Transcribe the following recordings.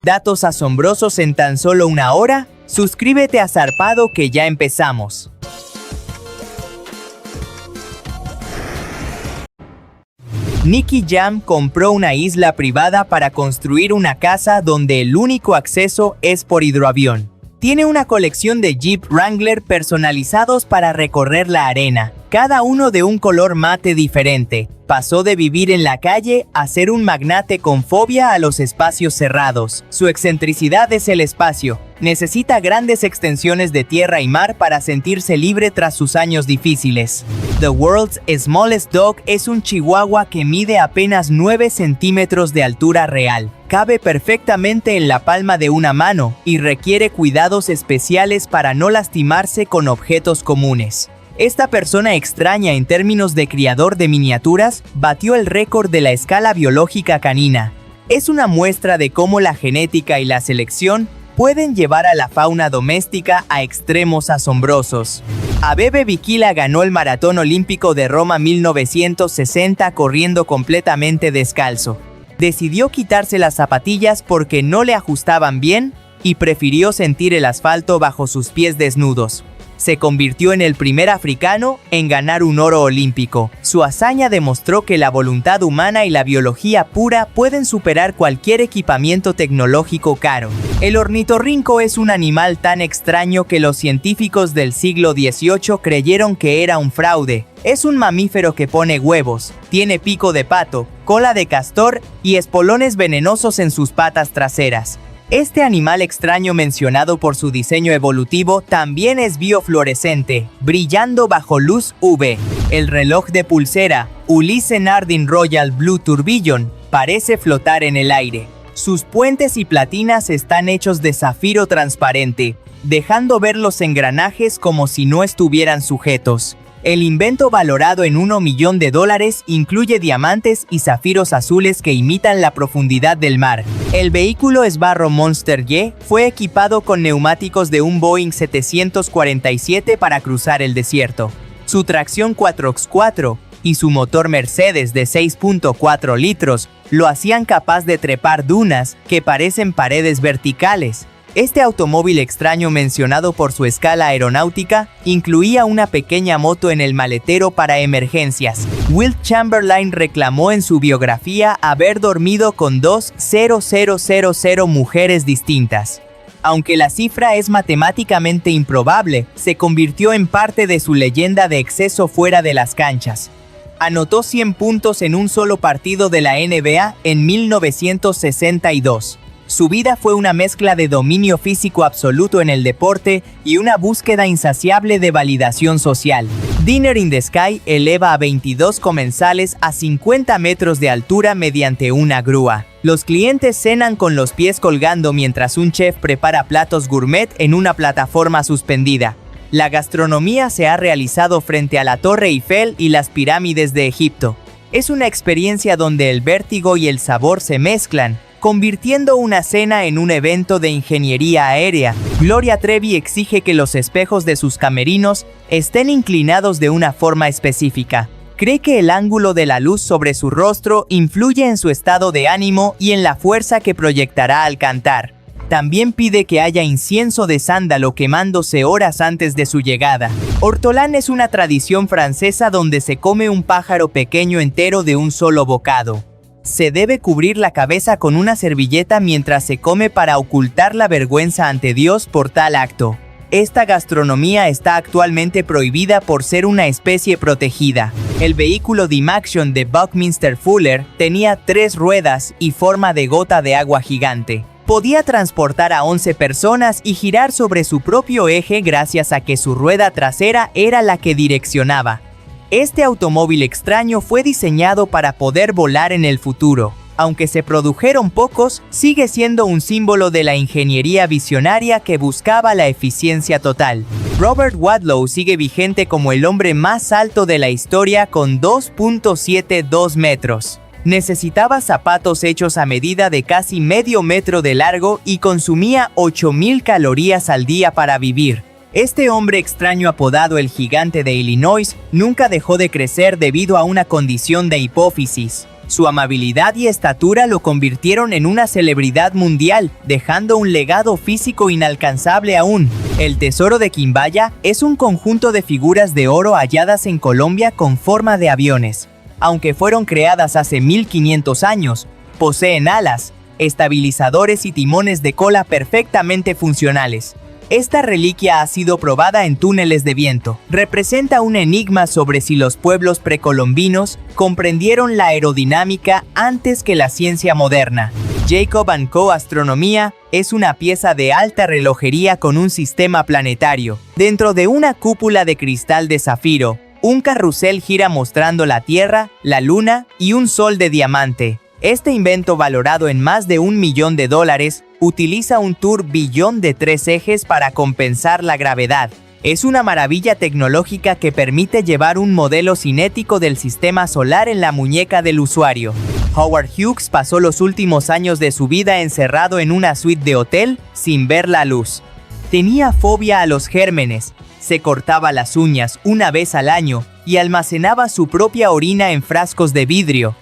¿Datos asombrosos en tan solo una hora? Suscríbete a Zarpado que ya empezamos. Nicky Jam compró una isla privada para construir una casa donde el único acceso es por hidroavión. Tiene una colección de Jeep Wrangler personalizados para recorrer la arena, cada uno de un color mate diferente. Pasó de vivir en la calle a ser un magnate con fobia a los espacios cerrados. Su excentricidad es el espacio. Necesita grandes extensiones de tierra y mar para sentirse libre tras sus años difíciles. The World's Smallest Dog es un chihuahua que mide apenas 9 centímetros de altura real. Cabe perfectamente en la palma de una mano y requiere cuidados especiales para no lastimarse con objetos comunes. Esta persona extraña en términos de criador de miniaturas batió el récord de la escala biológica canina. Es una muestra de cómo la genética y la selección pueden llevar a la fauna doméstica a extremos asombrosos. Abebe Bikila ganó el Maratón Olímpico de Roma 1960 corriendo completamente descalzo. Decidió quitarse las zapatillas porque no le ajustaban bien y prefirió sentir el asfalto bajo sus pies desnudos. Se convirtió en el primer africano en ganar un oro olímpico. Su hazaña demostró que la voluntad humana y la biología pura pueden superar cualquier equipamiento tecnológico caro. El ornitorrinco es un animal tan extraño que los científicos del siglo XVIII creyeron que era un fraude. Es un mamífero que pone huevos, tiene pico de pato, cola de castor y espolones venenosos en sus patas traseras. Este animal extraño mencionado por su diseño evolutivo también es biofluorescente, brillando bajo luz UV. El reloj de pulsera, Ulysse Nardin Royal Blue Tourbillon, parece flotar en el aire. Sus puentes y platinas están hechos de zafiro transparente, dejando ver los engranajes como si no estuvieran sujetos. El invento valorado en $1 millón incluye diamantes y zafiros azules que imitan la profundidad del mar. El vehículo Sbarro Monster Y fue equipado con neumáticos de un Boeing 747 para cruzar el desierto. Su tracción 4x4 y su motor Mercedes de 6.4 litros lo hacían capaz de trepar dunas que parecen paredes verticales. Este automóvil extraño mencionado por su escala aeronáutica incluía una pequeña moto en el maletero para emergencias. Wilt Chamberlain reclamó en su biografía haber dormido con 2,000 mujeres distintas. Aunque la cifra es matemáticamente improbable, se convirtió en parte de su leyenda de exceso fuera de las canchas. Anotó 100 puntos en un solo partido de la NBA en 1962. Su vida fue una mezcla de dominio físico absoluto en el deporte y una búsqueda insaciable de validación social. Dinner in the Sky eleva a 22 comensales a 50 metros de altura mediante una grúa. Los clientes cenan con los pies colgando mientras un chef prepara platos gourmet en una plataforma suspendida. La gastronomía se ha realizado frente a la Torre Eiffel y las pirámides de Egipto. Es una experiencia donde el vértigo y el sabor se mezclan, convirtiendo una cena en un evento de ingeniería aérea. Gloria Trevi exige que los espejos de sus camerinos estén inclinados de una forma específica. Cree que el ángulo de la luz sobre su rostro influye en su estado de ánimo y en la fuerza que proyectará al cantar. También pide que haya incienso de sándalo quemándose horas antes de su llegada. Ortolan es una tradición francesa donde se come un pájaro pequeño entero de un solo bocado. Se debe cubrir la cabeza con una servilleta mientras se come para ocultar la vergüenza ante Dios por tal acto. Esta gastronomía está actualmente prohibida por ser una especie protegida. El vehículo Dymaxion de Buckminster Fuller tenía 3 ruedas y forma de gota de agua gigante. Podía transportar a 11 personas y girar sobre su propio eje gracias a que su rueda trasera era la que direccionaba. Este automóvil extraño fue diseñado para poder volar en el futuro. Aunque se produjeron pocos, sigue siendo un símbolo de la ingeniería visionaria que buscaba la eficiencia total. Robert Wadlow sigue vigente como el hombre más alto de la historia con 2.72 metros. Necesitaba zapatos hechos a medida de casi medio metro de largo y consumía 8.000 calorías al día para vivir. Este hombre extraño apodado el gigante de Illinois nunca dejó de crecer debido a una condición de hipófisis. Su amabilidad y estatura lo convirtieron en una celebridad mundial, dejando un legado físico inalcanzable aún. El tesoro de Quimbaya es un conjunto de figuras de oro halladas en Colombia con forma de aviones. Aunque fueron creadas hace 1500 años, poseen alas, estabilizadores y timones de cola perfectamente funcionales. Esta reliquia ha sido probada en túneles de viento. Representa un enigma sobre si los pueblos precolombinos comprendieron la aerodinámica antes que la ciencia moderna. Jacob & Co. Astronomía es una pieza de alta relojería con un sistema planetario. Dentro de una cúpula de cristal de zafiro, un carrusel gira mostrando la Tierra, la Luna y un sol de diamante. Este invento, valorado en más de $1 millón, utiliza un turbillón de 3 ejes para compensar la gravedad. Es una maravilla tecnológica que permite llevar un modelo cinético del sistema solar en la muñeca del usuario. Howard Hughes pasó los últimos años de su vida encerrado en una suite de hotel sin ver la luz. Tenía fobia a los gérmenes, se cortaba las uñas una vez al año y almacenaba su propia orina en frascos de vidrio.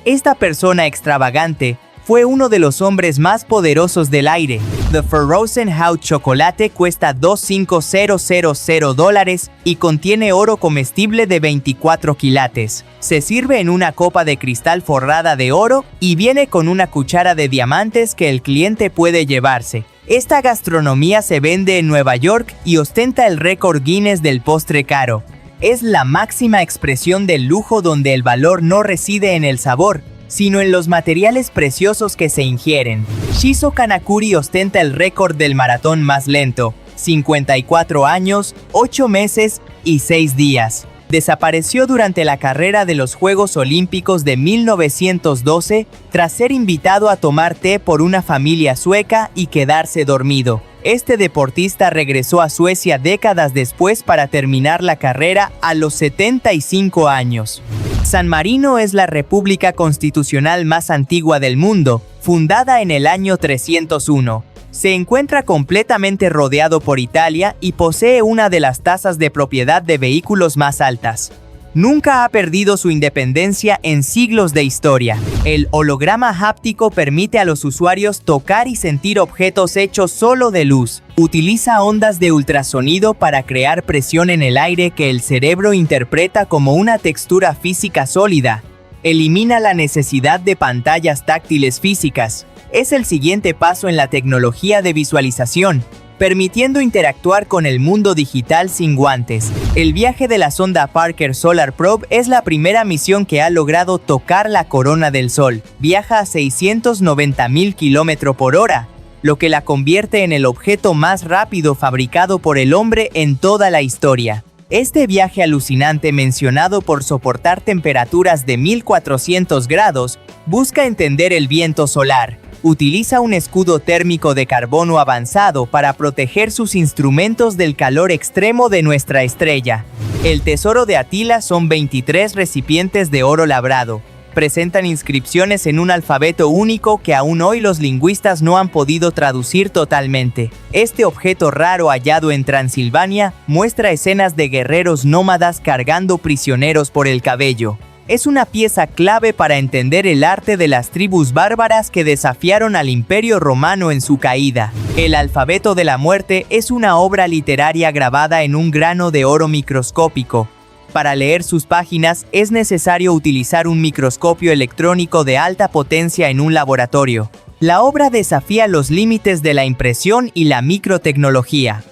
Esta persona extravagante fue uno de los hombres más poderosos del aire. The Frozen Hot Chocolate cuesta $25,000 y contiene oro comestible de 24 quilates. Se sirve en una copa de cristal forrada de oro y viene con una cuchara de diamantes que el cliente puede llevarse. Esta gastronomía se vende en Nueva York y ostenta el récord Guinness del postre caro. Es la máxima expresión del lujo, donde el valor no reside en el sabor, sino en los materiales preciosos que se ingieren. Shizo Kanakuri ostenta el récord del maratón más lento, 54 años, 8 meses y 6 días. Desapareció durante la carrera de los Juegos Olímpicos de 1912 tras ser invitado a tomar té por una familia sueca y quedarse dormido. Este deportista regresó a Suecia décadas después para terminar la carrera a los 75 años. San Marino es la república constitucional más antigua del mundo, fundada en el año 301. Se encuentra completamente rodeado por Italia y posee una de las tasas de propiedad de vehículos más altas. Nunca ha perdido su independencia en siglos de historia. El holograma háptico permite a los usuarios tocar y sentir objetos hechos solo de luz. Utiliza ondas de ultrasonido para crear presión en el aire que el cerebro interpreta como una textura física sólida. Elimina la necesidad de pantallas táctiles físicas. Es el siguiente paso en la tecnología de visualización, permitiendo interactuar con el mundo digital sin guantes. El viaje de la sonda Parker Solar Probe es la primera misión que ha logrado tocar la corona del Sol. Viaja a 690.000 km/h, lo que la convierte en el objeto más rápido fabricado por el hombre en toda la historia. Este viaje alucinante, mencionado por soportar temperaturas de 1400 grados, busca entender el viento solar. Utiliza un escudo térmico de carbono avanzado para proteger sus instrumentos del calor extremo de nuestra estrella. El tesoro de Atila son 23 recipientes de oro labrado. Presentan inscripciones en un alfabeto único que aún hoy los lingüistas no han podido traducir totalmente. Este objeto raro, hallado en Transilvania, muestra escenas de guerreros nómadas cargando prisioneros por el cabello. Es una pieza clave para entender el arte de las tribus bárbaras que desafiaron al Imperio Romano en su caída. El alfabeto de la muerte es una obra literaria grabada en un grano de oro microscópico. Para leer sus páginas es necesario utilizar un microscopio electrónico de alta potencia en un laboratorio. La obra desafía los límites de la impresión y la microtecnología.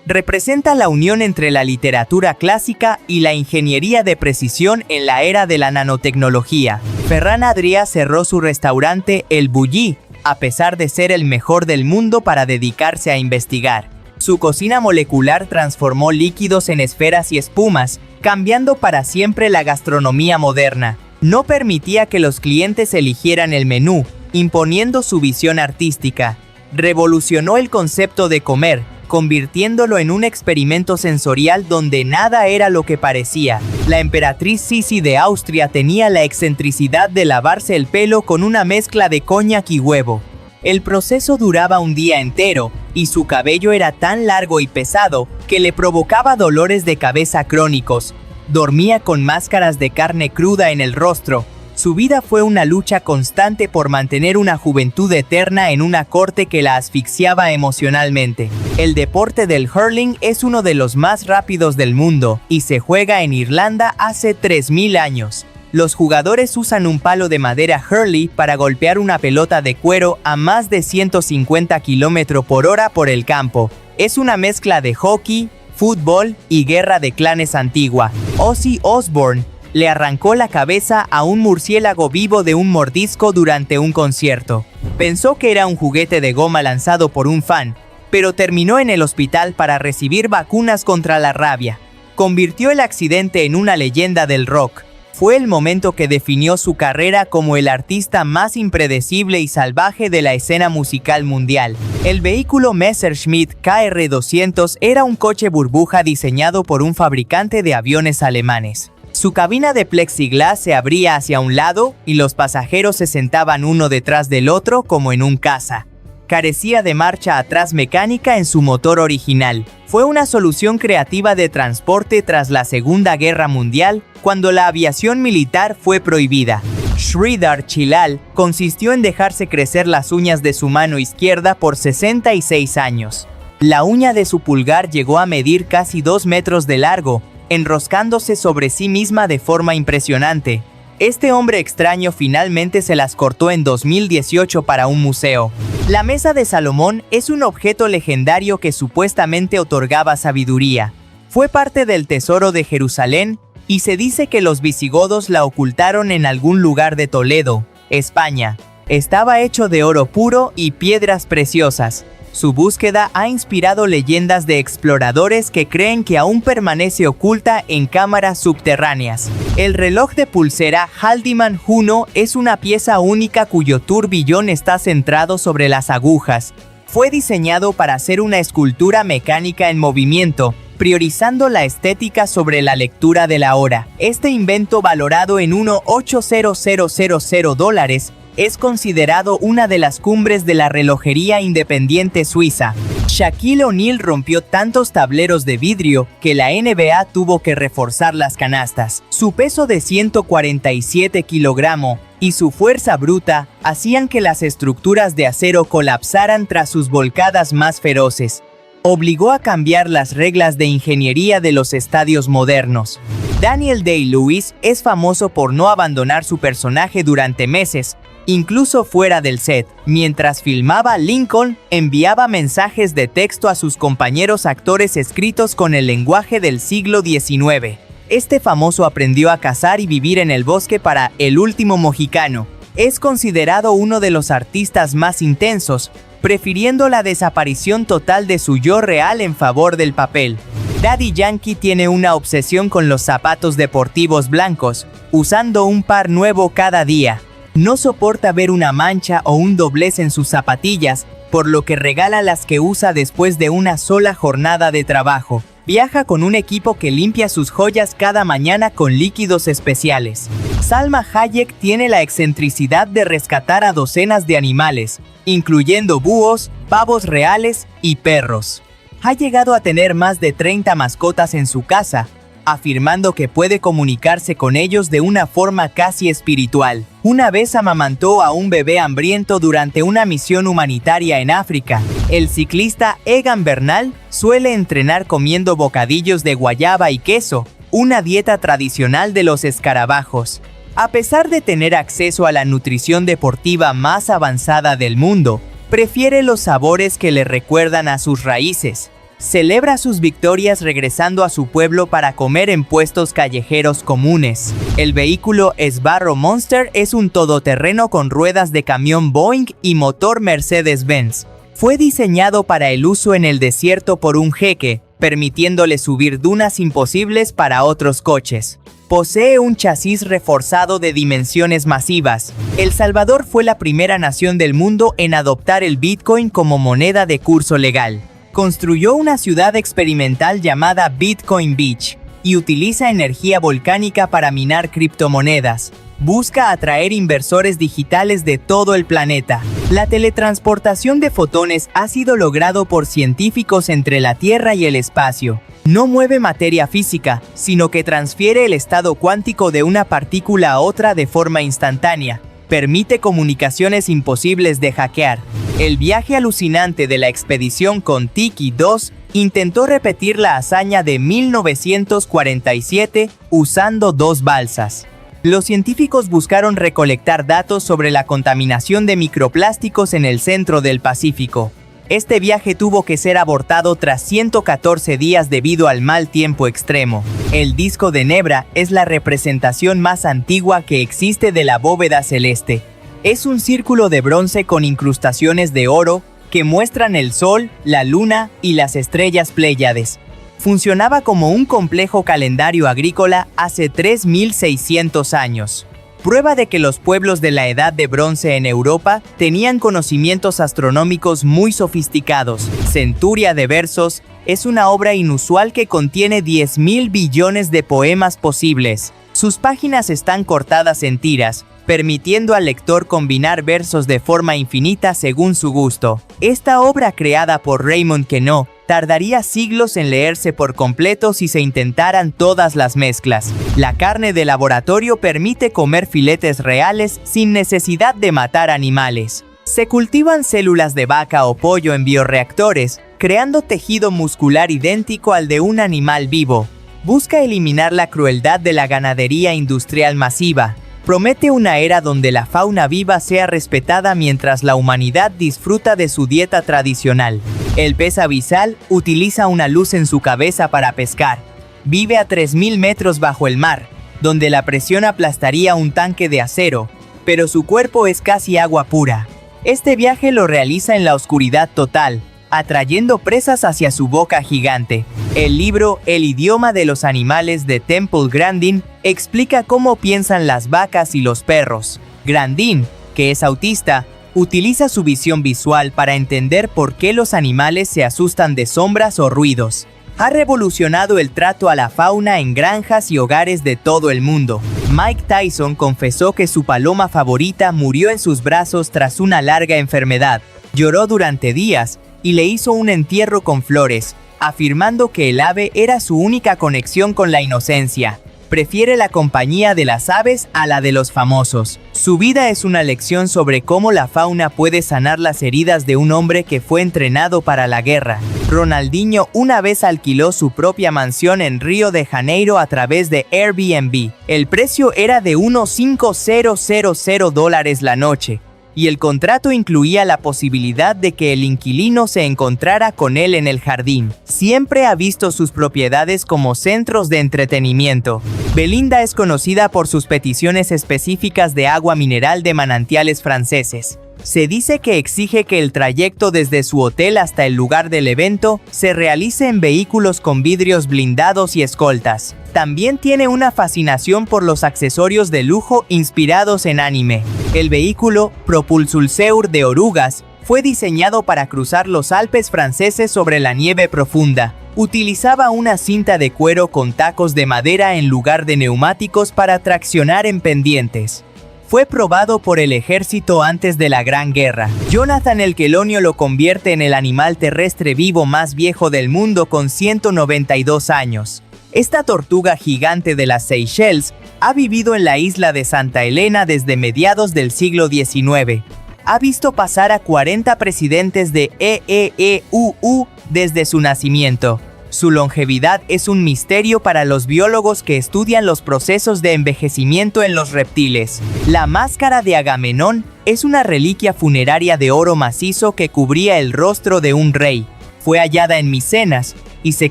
Representa la unión entre la literatura clásica y la ingeniería de precisión en la era de la nanotecnología. Ferran Adrià cerró su restaurante El Bulli, a pesar de ser el mejor del mundo, para dedicarse a investigar. Su cocina molecular transformó líquidos en esferas y espumas, cambiando para siempre la gastronomía moderna. No permitía que los clientes eligieran el menú, imponiendo su visión artística. Revolucionó el concepto de comer, convirtiéndolo en un experimento sensorial donde nada era lo que parecía. La emperatriz Sisi de Austria tenía la excentricidad de lavarse el pelo con una mezcla de coñac y huevo. El proceso duraba un día entero, y su cabello era tan largo y pesado que le provocaba dolores de cabeza crónicos. Dormía con máscaras de carne cruda en el rostro. Su vida fue una lucha constante por mantener una juventud eterna en una corte que la asfixiaba emocionalmente. El deporte del hurling es uno de los más rápidos del mundo y se juega en Irlanda hace 3000 años. Los jugadores usan un palo de madera hurley para golpear una pelota de cuero a más de 150 km/h por el campo. Es una mezcla de hockey, fútbol y guerra de clanes antigua. Ozzy Osbourne le arrancó la cabeza a un murciélago vivo de un mordisco durante un concierto. Pensó que era un juguete de goma lanzado por un fan, pero terminó en el hospital para recibir vacunas contra la rabia. Convirtió el accidente en una leyenda del rock. Fue el momento que definió su carrera como el artista más impredecible y salvaje de la escena musical mundial. El vehículo Messerschmitt KR-200 era un coche burbuja diseñado por un fabricante de aviones alemanes. Su cabina de plexiglas se abría hacia un lado y los pasajeros se sentaban uno detrás del otro como en un caza. Carecía de marcha atrás mecánica en su motor original. Fue una solución creativa de transporte tras la Segunda Guerra Mundial, cuando la aviación militar fue prohibida. Sridhar Chilal consistió en dejarse crecer las uñas de su mano izquierda por 66 años. La uña de su pulgar llegó a medir casi 2 metros de largo, enroscándose sobre sí misma de forma impresionante. Este hombre extraño finalmente se las cortó en 2018 para un museo. La Mesa de Salomón es un objeto legendario que supuestamente otorgaba sabiduría. Fue parte del tesoro de Jerusalén y se dice que los visigodos la ocultaron en algún lugar de Toledo, España. Estaba hecho de oro puro y piedras preciosas. Su búsqueda ha inspirado leyendas de exploradores que creen que aún permanece oculta en cámaras subterráneas. El reloj de pulsera Haldeman Juno es una pieza única cuyo turbillón está centrado sobre las agujas. Fue diseñado para ser una escultura mecánica en movimiento, priorizando la estética sobre la lectura de la hora. Este invento, valorado en $1,800,000, es considerado una de las cumbres de la relojería independiente suiza. Shaquille O'Neal rompió tantos tableros de vidrio que la NBA tuvo que reforzar las canastas. Su peso de 147 kilogramos y su fuerza bruta hacían que las estructuras de acero colapsaran tras sus volcadas más feroces. Obligó a cambiar las reglas de ingeniería de los estadios modernos. Daniel Day-Lewis es famoso por no abandonar su personaje durante meses, incluso fuera del set. Mientras filmaba Lincoln, enviaba mensajes de texto a sus compañeros actores escritos con el lenguaje del siglo XIX. Este famoso aprendió a cazar y vivir en el bosque para El último mohicano. Es considerado uno de los artistas más intensos, prefiriendo la desaparición total de su yo real en favor del papel. Daddy Yankee tiene una obsesión con los zapatos deportivos blancos, usando un par nuevo cada día. No soporta ver una mancha o un doblez en sus zapatillas, por lo que regala las que usa después de una sola jornada de trabajo. Viaja con un equipo que limpia sus joyas cada mañana con líquidos especiales. Salma Hayek tiene la excentricidad de rescatar a docenas de animales, incluyendo búhos, pavos reales y perros. Ha llegado a tener más de 30 mascotas en su casa, afirmando que puede comunicarse con ellos de una forma casi espiritual. Una vez amamantó a un bebé hambriento durante una misión humanitaria en África. El ciclista Egan Bernal suele entrenar comiendo bocadillos de guayaba y queso, una dieta tradicional de los escarabajos. A pesar de tener acceso a la nutrición deportiva más avanzada del mundo, prefiere los sabores que le recuerdan a sus raíces. Celebra sus victorias regresando a su pueblo para comer en puestos callejeros comunes. El vehículo Sbarro Monster es un todoterreno con ruedas de camión Boeing y motor Mercedes-Benz. Fue diseñado para el uso en el desierto por un jeque, permitiéndole subir dunas imposibles para otros coches. Posee un chasis reforzado de dimensiones masivas. El Salvador fue la primera nación del mundo en adoptar el Bitcoin como moneda de curso legal. Construyó una ciudad experimental llamada Bitcoin Beach y utiliza energía volcánica para minar criptomonedas. busca atraer inversores digitales de todo el planeta. La teletransportación de fotones ha sido logrado por científicos entre la Tierra y el espacio. No mueve materia física, sino que transfiere el estado cuántico de una partícula a otra de forma instantánea. Permite comunicaciones imposibles de hackear. El viaje alucinante de la expedición Kon-Tiki-2 intentó repetir la hazaña de 1947 usando 2 balsas. Los científicos buscaron recolectar datos sobre la contaminación de microplásticos en el centro del Pacífico. Este viaje tuvo que ser abortado tras 114 días debido al mal tiempo extremo. El disco de Nebra es la representación más antigua que existe de la bóveda celeste. Es un círculo de bronce con incrustaciones de oro que muestran el Sol, la Luna y las estrellas Pléyades. Funcionaba como un complejo calendario agrícola hace 3600 años. Prueba de que los pueblos de la Edad de Bronce en Europa tenían conocimientos astronómicos muy sofisticados. Centuria de versos es una obra inusual que contiene 10.000 billones de poemas posibles. Sus páginas están cortadas en tiras, permitiendo al lector combinar versos de forma infinita según su gusto. Esta obra, creada por Raymond Queneau, tardaría siglos en leerse por completo si se intentaran todas las mezclas. La carne de laboratorio permite comer filetes reales sin necesidad de matar animales. Se cultivan células de vaca o pollo en bioreactores, creando tejido muscular idéntico al de un animal vivo. Busca eliminar la crueldad de la ganadería industrial masiva. Promete una era donde la fauna viva sea respetada mientras la humanidad disfruta de su dieta tradicional. El pez abisal utiliza una luz en su cabeza para pescar. Vive a 3000 metros bajo el mar, donde la presión aplastaría un tanque de acero, pero su cuerpo es casi agua pura. Este viaje lo realiza en la oscuridad total, atrayendo presas hacia su boca gigante. El libro El idioma de los animales de Temple Grandin explica cómo piensan las vacas y los perros. Grandin, que es autista, utiliza su visión visual para entender por qué los animales se asustan de sombras o ruidos. Ha revolucionado el trato a la fauna en granjas y hogares de todo el mundo. Mike Tyson confesó que su paloma favorita murió en sus brazos tras una larga enfermedad. Lloró durante días y le hizo un entierro con flores, afirmando que el ave era su única conexión con la inocencia. Prefiere la compañía de las aves a la de los famosos. Su vida es una lección sobre cómo la fauna puede sanar las heridas de un hombre que fue entrenado para la guerra. Ronaldinho una vez alquiló su propia mansión en Río de Janeiro a través de Airbnb. El precio era de unos $5,000 la noche, y el contrato incluía la posibilidad de que el inquilino se encontrara con él en el jardín. Siempre ha visto sus propiedades como centros de entretenimiento. Belinda es conocida por sus peticiones específicas de agua mineral de manantiales franceses. Se dice que exige que el trayecto desde su hotel hasta el lugar del evento se realice en vehículos con vidrios blindados y escoltas. También tiene una fascinación por los accesorios de lujo inspirados en anime. El vehículo Propulseur de orugas fue diseñado para cruzar los Alpes franceses sobre la nieve profunda. Utilizaba una cinta de cuero con tacos de madera en lugar de neumáticos para traccionar en pendientes. Fue probado por el ejército antes de la Gran Guerra. Jonathan el Quelonio lo convierte en el animal terrestre vivo más viejo del mundo con 192 años. Esta tortuga gigante de las Seychelles ha vivido en la isla de Santa Elena desde mediados del siglo XIX. Ha visto pasar a 40 presidentes de EEEUU desde su nacimiento. Su longevidad es un misterio para los biólogos que estudian los procesos de envejecimiento en los reptiles. La máscara de Agamenón es una reliquia funeraria de oro macizo que cubría el rostro de un rey. Fue hallada en Micenas y se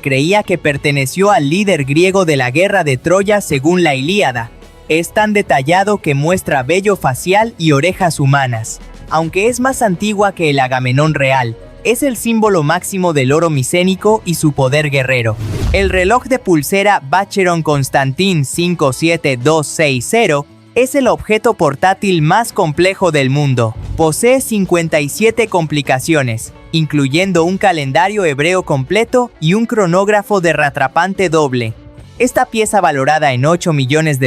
creía que perteneció al líder griego de la guerra de Troya según la Ilíada. Es tan detallado que muestra vello facial y orejas humanas. Aunque es más antigua que el Agamenón real, es el símbolo máximo del oro micénico y su poder guerrero. El reloj de pulsera Vacheron Constantin 57260 es el objeto portátil más complejo del mundo. Posee 57 complicaciones, incluyendo un calendario hebreo completo y un cronógrafo de ratrapante doble. Esta pieza valorada en $8 millones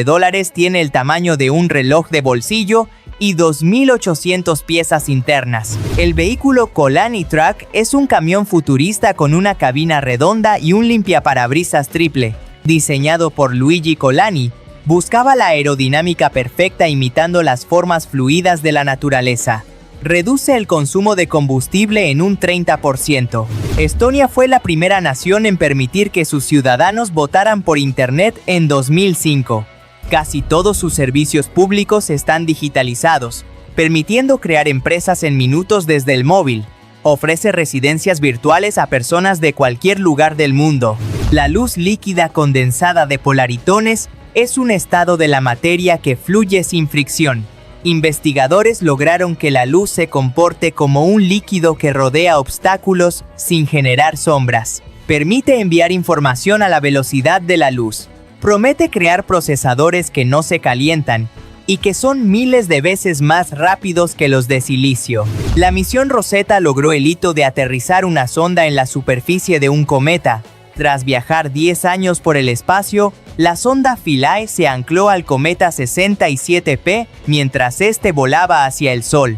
tiene el tamaño de un reloj de bolsillo y 2.800 piezas internas. El vehículo Colani Truck es un camión futurista con una cabina redonda y un limpiaparabrisas triple. Diseñado por Luigi Colani, buscaba la aerodinámica perfecta imitando las formas fluidas de la naturaleza. Reduce el consumo de combustible en un 30%. Estonia fue la primera nación en permitir que sus ciudadanos votaran por Internet en 2005. Casi todos sus servicios públicos están digitalizados, permitiendo crear empresas en minutos desde el móvil. Ofrece residencias virtuales a personas de cualquier lugar del mundo. La luz líquida condensada de polaritones es un estado de la materia que fluye sin fricción. Investigadores lograron que la luz se comporte como un líquido que rodea obstáculos sin generar sombras. Permite enviar información a la velocidad de la luz. Promete crear procesadores que no se calientan y que son miles de veces más rápidos que los de silicio. La misión Rosetta logró el hito de aterrizar una sonda en la superficie de un cometa. Tras viajar 10 años por el espacio, la sonda Philae se ancló al cometa 67P mientras este volaba hacia el Sol.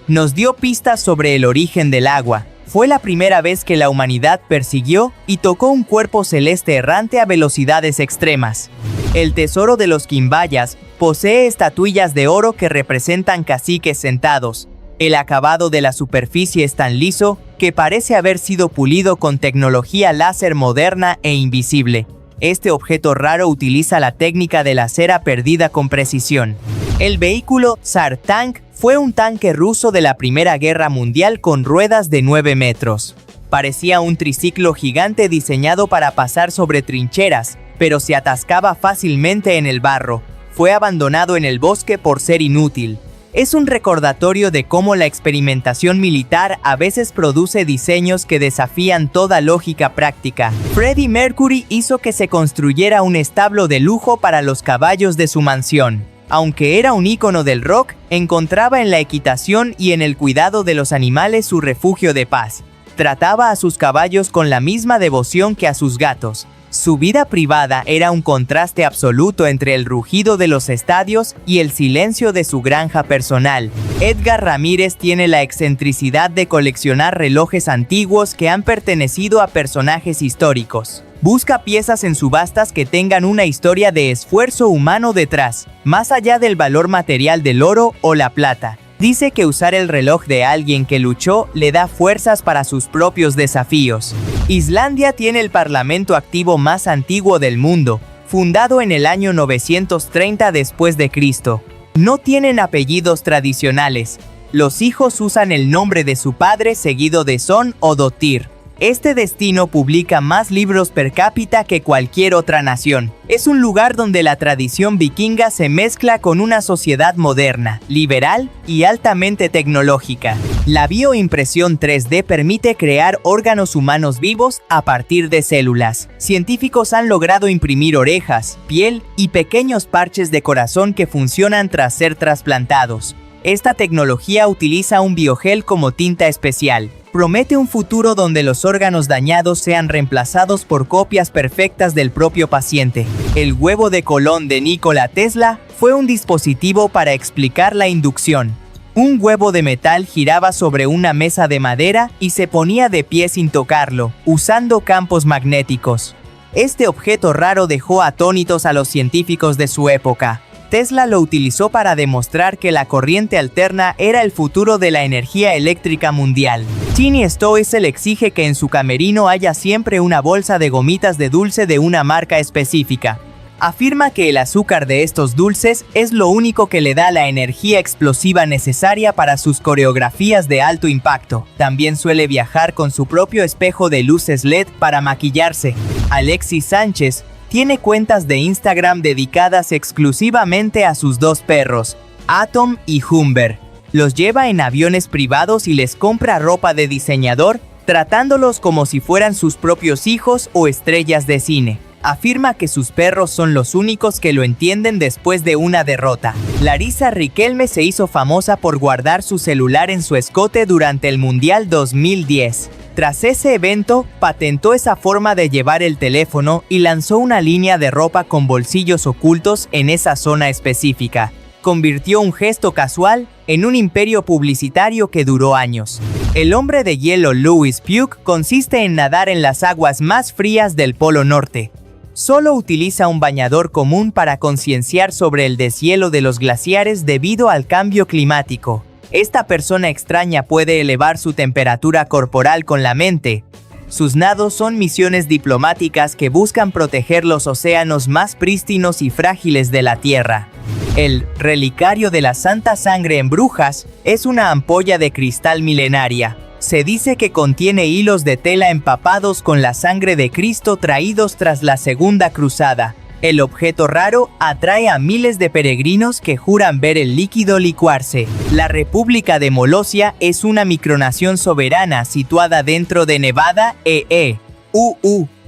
Nos dio pistas sobre el origen del agua. Fue la primera vez que la humanidad persiguió y tocó un cuerpo celeste errante a velocidades extremas. El tesoro de los Quimbayas posee estatuillas de oro que representan caciques sentados. El acabado de la superficie es tan liso que parece haber sido pulido con tecnología láser moderna e invisible. Este objeto raro utiliza la técnica de la cera perdida con precisión. El vehículo Tsar Tank fue un tanque ruso de la Primera Guerra Mundial con ruedas de 9 metros. Parecía un triciclo gigante diseñado para pasar sobre trincheras, pero se atascaba fácilmente en el barro. Fue abandonado en el bosque por ser inútil. Es un recordatorio de cómo la experimentación militar a veces produce diseños que desafían toda lógica práctica. Freddie Mercury hizo que se construyera un establo de lujo para los caballos de su mansión. Aunque era un ícono del rock, encontraba en la equitación y en el cuidado de los animales su refugio de paz. Trataba a sus caballos con la misma devoción que a sus gatos. Su vida privada era un contraste absoluto entre el rugido de los estadios y el silencio de su granja personal. Edgar Ramírez tiene la excentricidad de coleccionar relojes antiguos que han pertenecido a personajes históricos. Busca piezas en subastas que tengan una historia de esfuerzo humano detrás, más allá del valor material del oro o la plata. Dice que usar el reloj de alguien que luchó le da fuerzas para sus propios desafíos. Islandia tiene el parlamento activo más antiguo del mundo, fundado en el año 930 después de Cristo. No tienen apellidos tradicionales. Los hijos usan el nombre de su padre seguido de son o dóttir. Este destino publica más libros per cápita que cualquier otra nación. Es un lugar donde la tradición vikinga se mezcla con una sociedad moderna, liberal y altamente tecnológica. La bioimpresión 3D permite crear órganos humanos vivos a partir de células. Científicos han logrado imprimir orejas, piel y pequeños parches de corazón que funcionan tras ser trasplantados. Esta tecnología utiliza un biogel como tinta especial. Promete un futuro donde los órganos dañados sean reemplazados por copias perfectas del propio paciente. El huevo de Colón de Nikola Tesla fue un dispositivo para explicar la inducción. Un huevo de metal giraba sobre una mesa de madera y se ponía de pie sin tocarlo, usando campos magnéticos. Este objeto raro dejó atónitos a los científicos de su época. Tesla lo utilizó para demostrar que la corriente alterna era el futuro de la energía eléctrica mundial. Ginny Stoessel exige que en su camerino haya siempre una bolsa de gomitas de dulce de una marca específica. Afirma que el azúcar de estos dulces es lo único que le da la energía explosiva necesaria para sus coreografías de alto impacto. También suele viajar con su propio espejo de luces LED para maquillarse. Alexis Sánchez tiene cuentas de Instagram dedicadas exclusivamente a sus dos perros, Atom y Humber. Los lleva en aviones privados y les compra ropa de diseñador, tratándolos como si fueran sus propios hijos o estrellas de cine. Afirma que sus perros son los únicos que lo entienden después de una derrota. Larissa Riquelme se hizo famosa por guardar su celular en su escote durante el Mundial 2010. Tras ese evento, patentó esa forma de llevar el teléfono y lanzó una línea de ropa con bolsillos ocultos en esa zona específica. Convirtió un gesto casual en un imperio publicitario que duró años. El hombre de hielo Louis Pugh consiste en nadar en las aguas más frías del Polo Norte. Solo utiliza un bañador común para concienciar sobre el deshielo de los glaciares debido al cambio climático. Esta persona extraña puede elevar su temperatura corporal con la mente. Sus nados son misiones diplomáticas que buscan proteger los océanos más prístinos y frágiles de la Tierra. El relicario de la Santa Sangre en Brujas es una ampolla de cristal milenaria. Se dice que contiene hilos de tela empapados con la sangre de Cristo traídos tras la Segunda Cruzada. El objeto raro atrae a miles de peregrinos que juran ver el líquido licuarse. La República de Molosia es una micronación soberana situada dentro de Nevada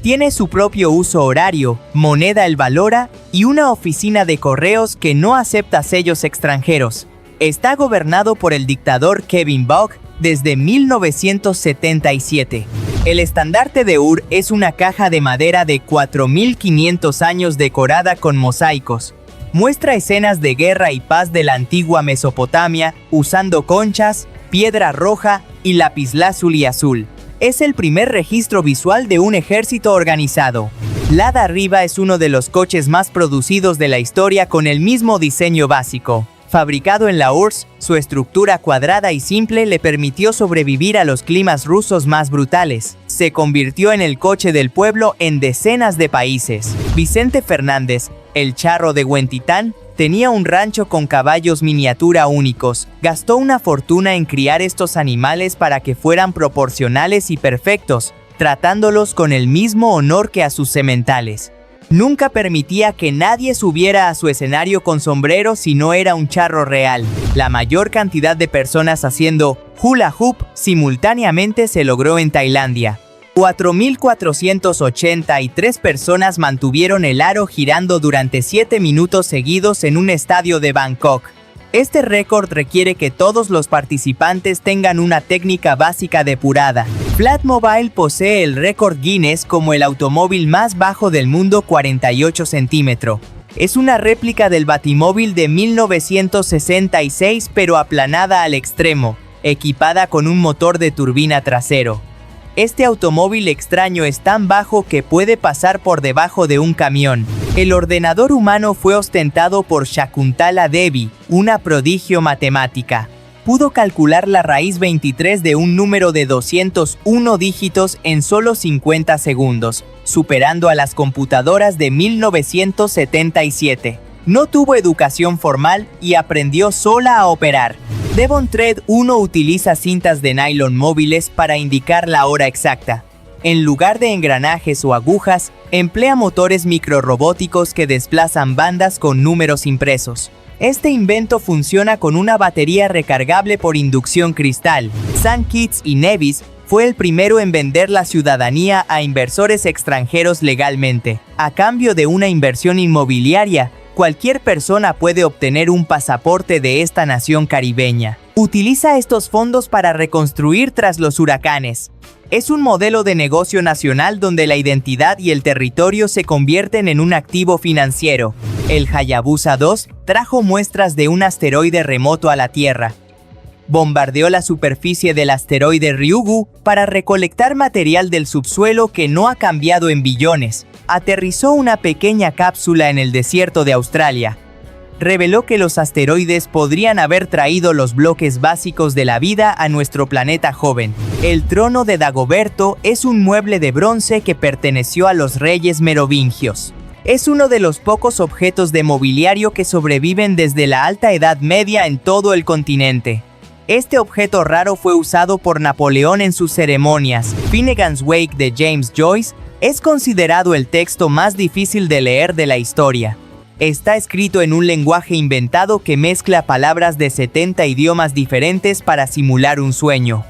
Tiene su propio uso horario, moneda el valora y una oficina de correos que no acepta sellos extranjeros. Está gobernado por el dictador Kevin Bauch desde 1977. El estandarte de Ur es una caja de madera de 4500 años decorada con mosaicos. Muestra escenas de guerra y paz de la antigua Mesopotamia usando conchas, piedra roja y lapislázuli azul. Es el primer registro visual de un ejército organizado. Lada Riva es uno de los coches más producidos de la historia con el mismo diseño básico. Fabricado en la URSS, su estructura cuadrada y simple le permitió sobrevivir a los climas rusos más brutales. Se convirtió en el coche del pueblo en decenas de países. Vicente Fernández, el charro de Huentitán, tenía un rancho con caballos miniatura únicos. Gastó una fortuna en criar estos animales para que fueran proporcionales y perfectos, tratándolos con el mismo honor que a sus sementales. Nunca permitía que nadie subiera a su escenario con sombrero si no era un charro real. La mayor cantidad de personas haciendo hula hoop simultáneamente se logró en Tailandia. 4.483 personas mantuvieron el aro girando durante 7 minutos seguidos en un estadio de Bangkok. Este récord requiere que todos los participantes tengan una técnica básica depurada. Flatmobile posee el récord Guinness como el automóvil más bajo del mundo, 48 centímetros. Es una réplica del Batimóvil de 1966 pero aplanada al extremo, equipada con un motor de turbina trasero. Este automóvil extraño es tan bajo que puede pasar por debajo de un camión. El ordenador humano fue ostentado por Shakuntala Devi, una prodigio matemática. Pudo calcular la raíz 23 de un número de 201 dígitos en solo 50 segundos, superando a las computadoras de 1977. No tuvo educación formal y aprendió sola a operar. Devon Thread 1 utiliza cintas de nylon móviles para indicar la hora exacta. En lugar de engranajes o agujas, emplea motores microrrobóticos que desplazan bandas con números impresos. Este invento funciona con una batería recargable por inducción cristal. St. Kitts y Nevis fue el primero en vender la ciudadanía a inversores extranjeros legalmente. A cambio de una inversión inmobiliaria, cualquier persona puede obtener un pasaporte de esta nación caribeña. Utiliza estos fondos para reconstruir tras los huracanes. Es un modelo de negocio nacional donde la identidad y el territorio se convierten en un activo financiero. El Hayabusa 2 trajo muestras de un asteroide remoto a la Tierra. Bombardeó la superficie del asteroide Ryugu para recolectar material del subsuelo que no ha cambiado en billones. Aterrizó una pequeña cápsula en el desierto de Australia. Reveló que los asteroides podrían haber traído los bloques básicos de la vida a nuestro planeta joven. El trono de Dagoberto es un mueble de bronce que perteneció a los reyes merovingios. Es uno de los pocos objetos de mobiliario que sobreviven desde la Alta Edad Media en todo el continente. Este objeto raro fue usado por Napoleón en sus ceremonias. Finnegan's Wake de James Joyce es considerado el texto más difícil de leer de la historia. Está escrito en un lenguaje inventado que mezcla palabras de 70 idiomas diferentes para simular un sueño.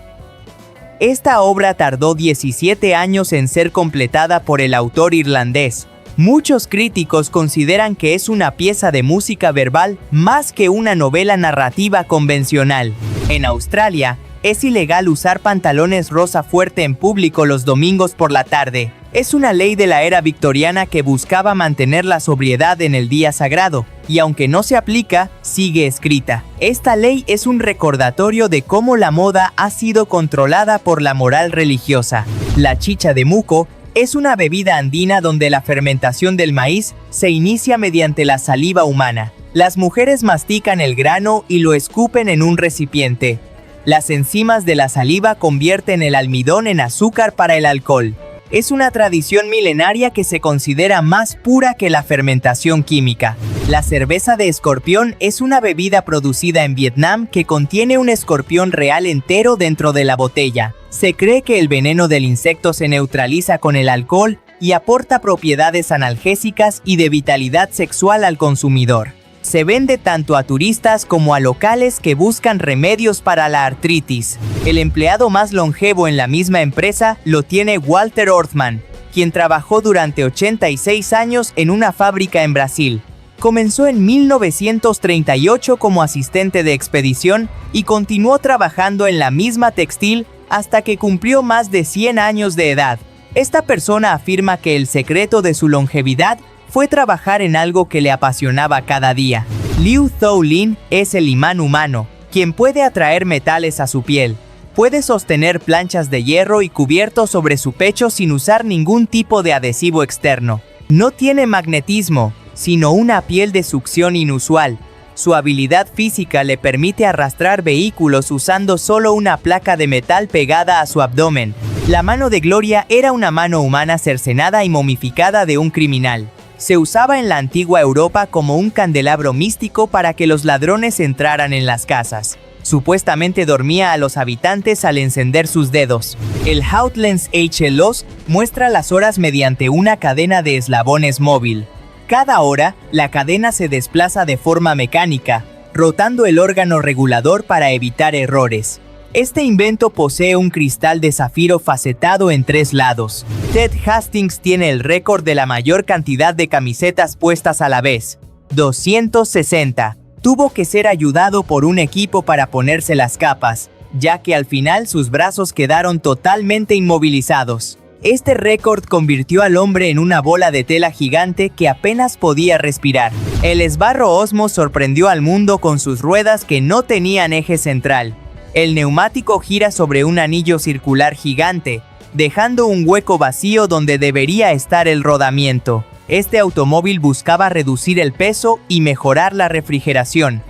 Esta obra tardó 17 años en ser completada por el autor irlandés. Muchos críticos consideran que es una pieza de música verbal más que una novela narrativa convencional. En Australia, Es ilegal usar pantalones rosa fuerte en público los domingos por la tarde. Es una ley de la era victoriana que buscaba mantener la sobriedad en el día sagrado, y aunque no se aplica, sigue escrita. Esta ley es un recordatorio de cómo la moda ha sido controlada por la moral religiosa. La chicha de Muco es una bebida andina donde la fermentación del maíz se inicia mediante la saliva humana. Las mujeres mastican el grano y lo escupen en un recipiente. Las enzimas de la saliva convierten el almidón en azúcar para el alcohol. Es una tradición milenaria que se considera más pura que la fermentación química. La cerveza de escorpión es una bebida producida en Vietnam que contiene un escorpión real entero dentro de la botella. Se cree que el veneno del insecto se neutraliza con el alcohol y aporta propiedades analgésicas y de vitalidad sexual al consumidor. Se vende tanto a turistas como a locales que buscan remedios para la artritis. El empleado más longevo en la misma empresa lo tiene Walter Orthman, quien trabajó durante 86 años en una fábrica en Brasil. Comenzó en 1938 como asistente de expedición y continuó trabajando en la misma textil hasta que cumplió más de 100 años de edad. Esta persona afirma que el secreto de su longevidad fue trabajar en algo que le apasionaba cada día. Liu Zhou-Lin es el imán humano, quien puede atraer metales a su piel. Puede sostener planchas de hierro y cubiertos sobre su pecho sin usar ningún tipo de adhesivo externo. No tiene magnetismo, sino una piel de succión inusual. Su habilidad física le permite arrastrar vehículos usando solo una placa de metal pegada a su abdomen. La mano de Gloria era una mano humana cercenada y momificada de un criminal. Se usaba en la antigua Europa como un candelabro místico para que los ladrones entraran en las casas. Supuestamente dormía a los habitantes al encender sus dedos. El Hautlands HLOS muestra las horas mediante una cadena de eslabones móvil. Cada hora, la cadena se desplaza de forma mecánica, rotando el órgano regulador para evitar errores. Este invento posee un cristal de zafiro facetado en 3 lados. Ted Hastings tiene el récord de la mayor cantidad de camisetas puestas a la vez, 260. Tuvo que ser ayudado por un equipo para ponerse las capas, ya que al final sus brazos quedaron totalmente inmovilizados. Este récord convirtió al hombre en una bola de tela gigante que apenas podía respirar. El esbarro Osmo sorprendió al mundo con sus ruedas que no tenían eje central. El neumático gira sobre un anillo circular gigante, dejando un hueco vacío donde debería estar el rodamiento. Este automóvil buscaba reducir el peso y mejorar la refrigeración.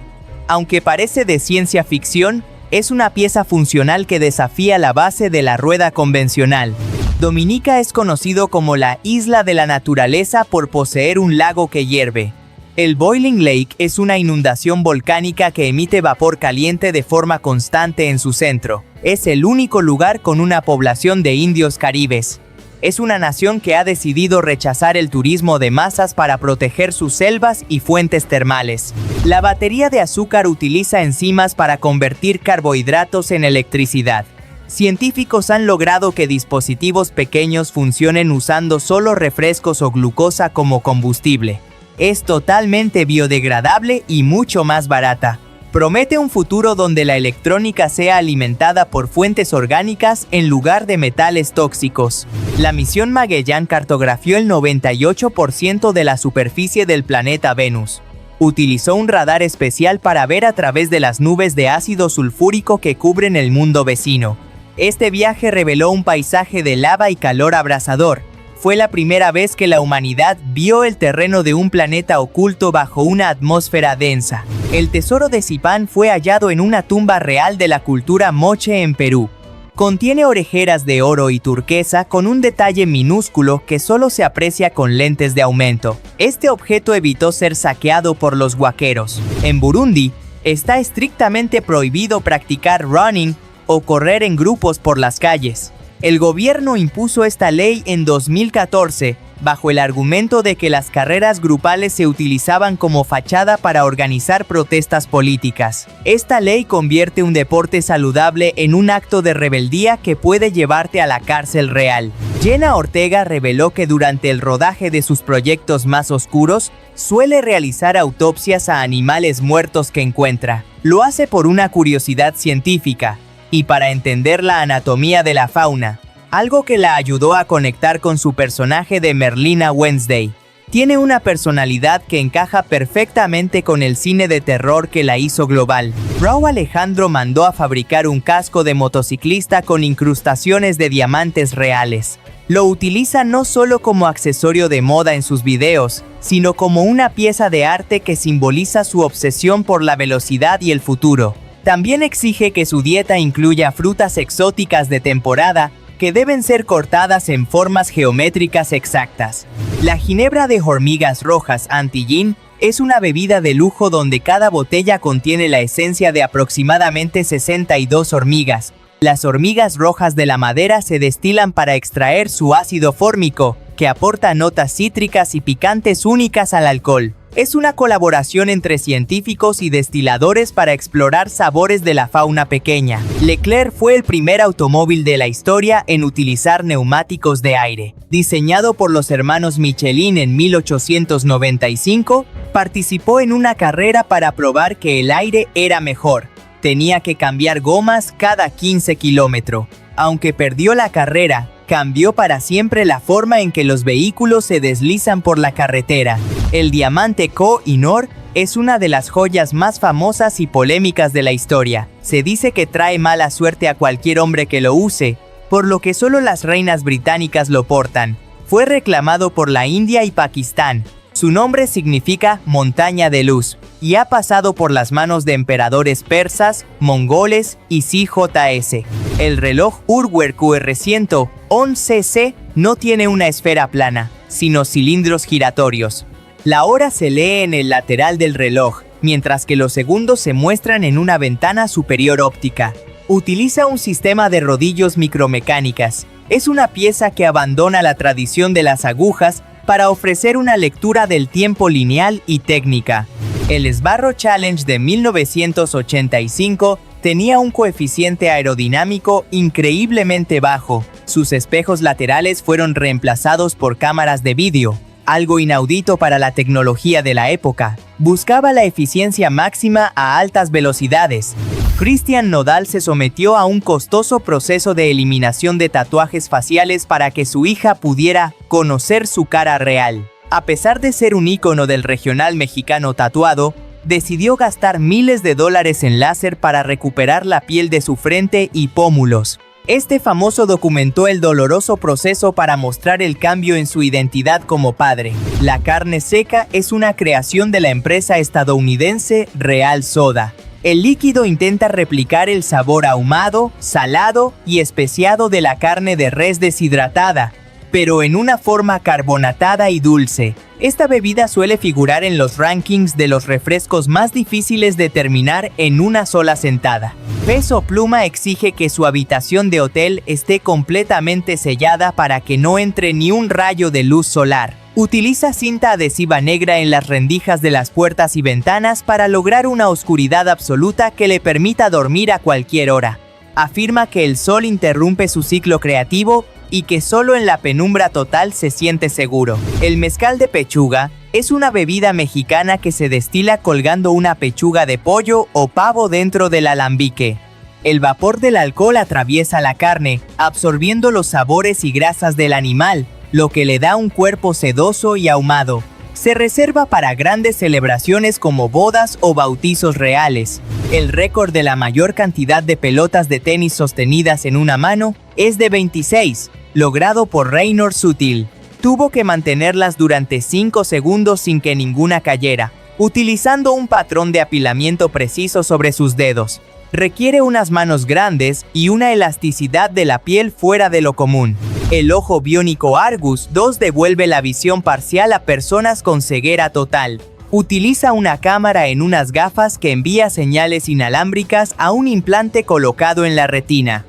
Aunque parece de ciencia ficción, es una pieza funcional que desafía la base de la rueda convencional. Dominica es conocido como la isla de la naturaleza por poseer un lago que hierve. El Boiling Lake es una inundación volcánica que emite vapor caliente de forma constante en su centro. Es el único lugar con una población de indios caribes. Es una nación que ha decidido rechazar el turismo de masas para proteger sus selvas y fuentes termales. La batería de azúcar utiliza enzimas para convertir carbohidratos en electricidad. Científicos han logrado que dispositivos pequeños funcionen usando solo refrescos o glucosa como combustible. Es totalmente biodegradable y mucho más barata. Promete un futuro donde la electrónica sea alimentada por fuentes orgánicas en lugar de metales tóxicos. La misión Magellan cartografió el 98% de la superficie del planeta Venus. Utilizó un radar especial para ver a través de las nubes de ácido sulfúrico que cubren el mundo vecino. Este viaje reveló un paisaje de lava y calor abrasador. Fue la primera vez que la humanidad vio el terreno de un planeta oculto bajo una atmósfera densa. El tesoro de Zipán fue hallado en una tumba real de la cultura moche en Perú. Contiene orejeras de oro y turquesa con un detalle minúsculo que solo se aprecia con lentes de aumento. Este objeto evitó ser saqueado por los huaqueros. En Burundi, está estrictamente prohibido practicar running o correr en grupos por las calles. El gobierno impuso esta ley en 2014, bajo el argumento de que las carreras grupales se utilizaban como fachada para organizar protestas políticas. Esta ley convierte un deporte saludable en un acto de rebeldía que puede llevarte a la cárcel real. Jenna Ortega reveló que durante el rodaje de sus proyectos más oscuros, suele realizar autopsias a animales muertos que encuentra. Lo hace por una curiosidad científica. y para entender la anatomía de la fauna, algo que la ayudó a conectar con su personaje de Merlina Wednesday. Tiene una personalidad que encaja perfectamente con el cine de terror que la hizo global. Rauw Alejandro mandó a fabricar un casco de motociclista con incrustaciones de diamantes reales. Lo utiliza no solo como accesorio de moda en sus videos, sino como una pieza de arte que simboliza su obsesión por la velocidad y el futuro. También exige que su dieta incluya frutas exóticas de temporada, que deben ser cortadas en formas geométricas exactas. La ginebra de hormigas rojas Antillín es una bebida de lujo donde cada botella contiene la esencia de aproximadamente 62 hormigas. Las hormigas rojas de la madera se destilan para extraer su ácido fórmico, que aporta notas cítricas y picantes únicas al alcohol. Es una colaboración entre científicos y destiladores para explorar sabores de la fauna pequeña. Leclerc fue el primer automóvil de la historia en utilizar neumáticos de aire. Diseñado por los hermanos Michelin en 1895, participó en una carrera para probar que el aire era mejor. Tenía que cambiar gomas cada 15 kilómetros. Aunque perdió la carrera, cambió para siempre la forma en que los vehículos se deslizan por la carretera. El diamante Koh-i-Noor es una de las joyas más famosas y polémicas de la historia. Se dice que trae mala suerte a cualquier hombre que lo use, por lo que solo las reinas británicas lo portan. Fue reclamado por la India y Pakistán. Su nombre significa montaña de luz, y ha pasado por las manos de emperadores persas, mongoles y CJS. El reloj Urwer QR-111C no tiene una esfera plana, sino cilindros giratorios. La hora se lee en el lateral del reloj, mientras que los segundos se muestran en una ventana superior óptica. Utiliza un sistema de rodillos micromecánicas. Es una pieza que abandona la tradición de las agujas para ofrecer una lectura del tiempo lineal y técnica. El Sbarro Challenge de 1985 tenía un coeficiente aerodinámico increíblemente bajo. Sus espejos laterales fueron reemplazados por cámaras de vídeo, algo inaudito para la tecnología de la época. Buscaba la eficiencia máxima a altas velocidades. Cristian Nodal se sometió a un costoso proceso de eliminación de tatuajes faciales para que su hija pudiera conocer su cara real. A pesar de ser un ícono del regional mexicano tatuado, decidió gastar miles de dólares en láser para recuperar la piel de su frente y pómulos. Este famoso documentó el doloroso proceso para mostrar el cambio en su identidad como padre. La carne seca es una creación de la empresa estadounidense Real Soda. El líquido intenta replicar el sabor ahumado, salado y especiado de la carne de res deshidratada, pero en una forma carbonatada y dulce. Esta bebida suele figurar en los rankings de los refrescos más difíciles de terminar en una sola sentada. Peso Pluma exige que su habitación de hotel esté completamente sellada para que no entre ni un rayo de luz solar. Utiliza cinta adhesiva negra en las rendijas de las puertas y ventanas para lograr una oscuridad absoluta que le permita dormir a cualquier hora. Afirma que el sol interrumpe su ciclo creativo y que solo en la penumbra total se siente seguro. El mezcal de pechuga es una bebida mexicana que se destila colgando una pechuga de pollo o pavo dentro del alambique. El vapor del alcohol atraviesa la carne, absorbiendo los sabores y grasas del animal, lo que le da un cuerpo sedoso y ahumado. Se reserva para grandes celebraciones como bodas o bautizos reales. El récord de la mayor cantidad de pelotas de tenis sostenidas en una mano es de 26, logrado por Raynor Sutil. Tuvo que mantenerlas durante 5 segundos sin que ninguna cayera, utilizando un patrón de apilamiento preciso sobre sus dedos. Requiere unas manos grandes y una elasticidad de la piel fuera de lo común. El ojo biónico Argus 2 devuelve la visión parcial a personas con ceguera total. Utiliza una cámara en unas gafas que envía señales inalámbricas a un implante colocado en la retina.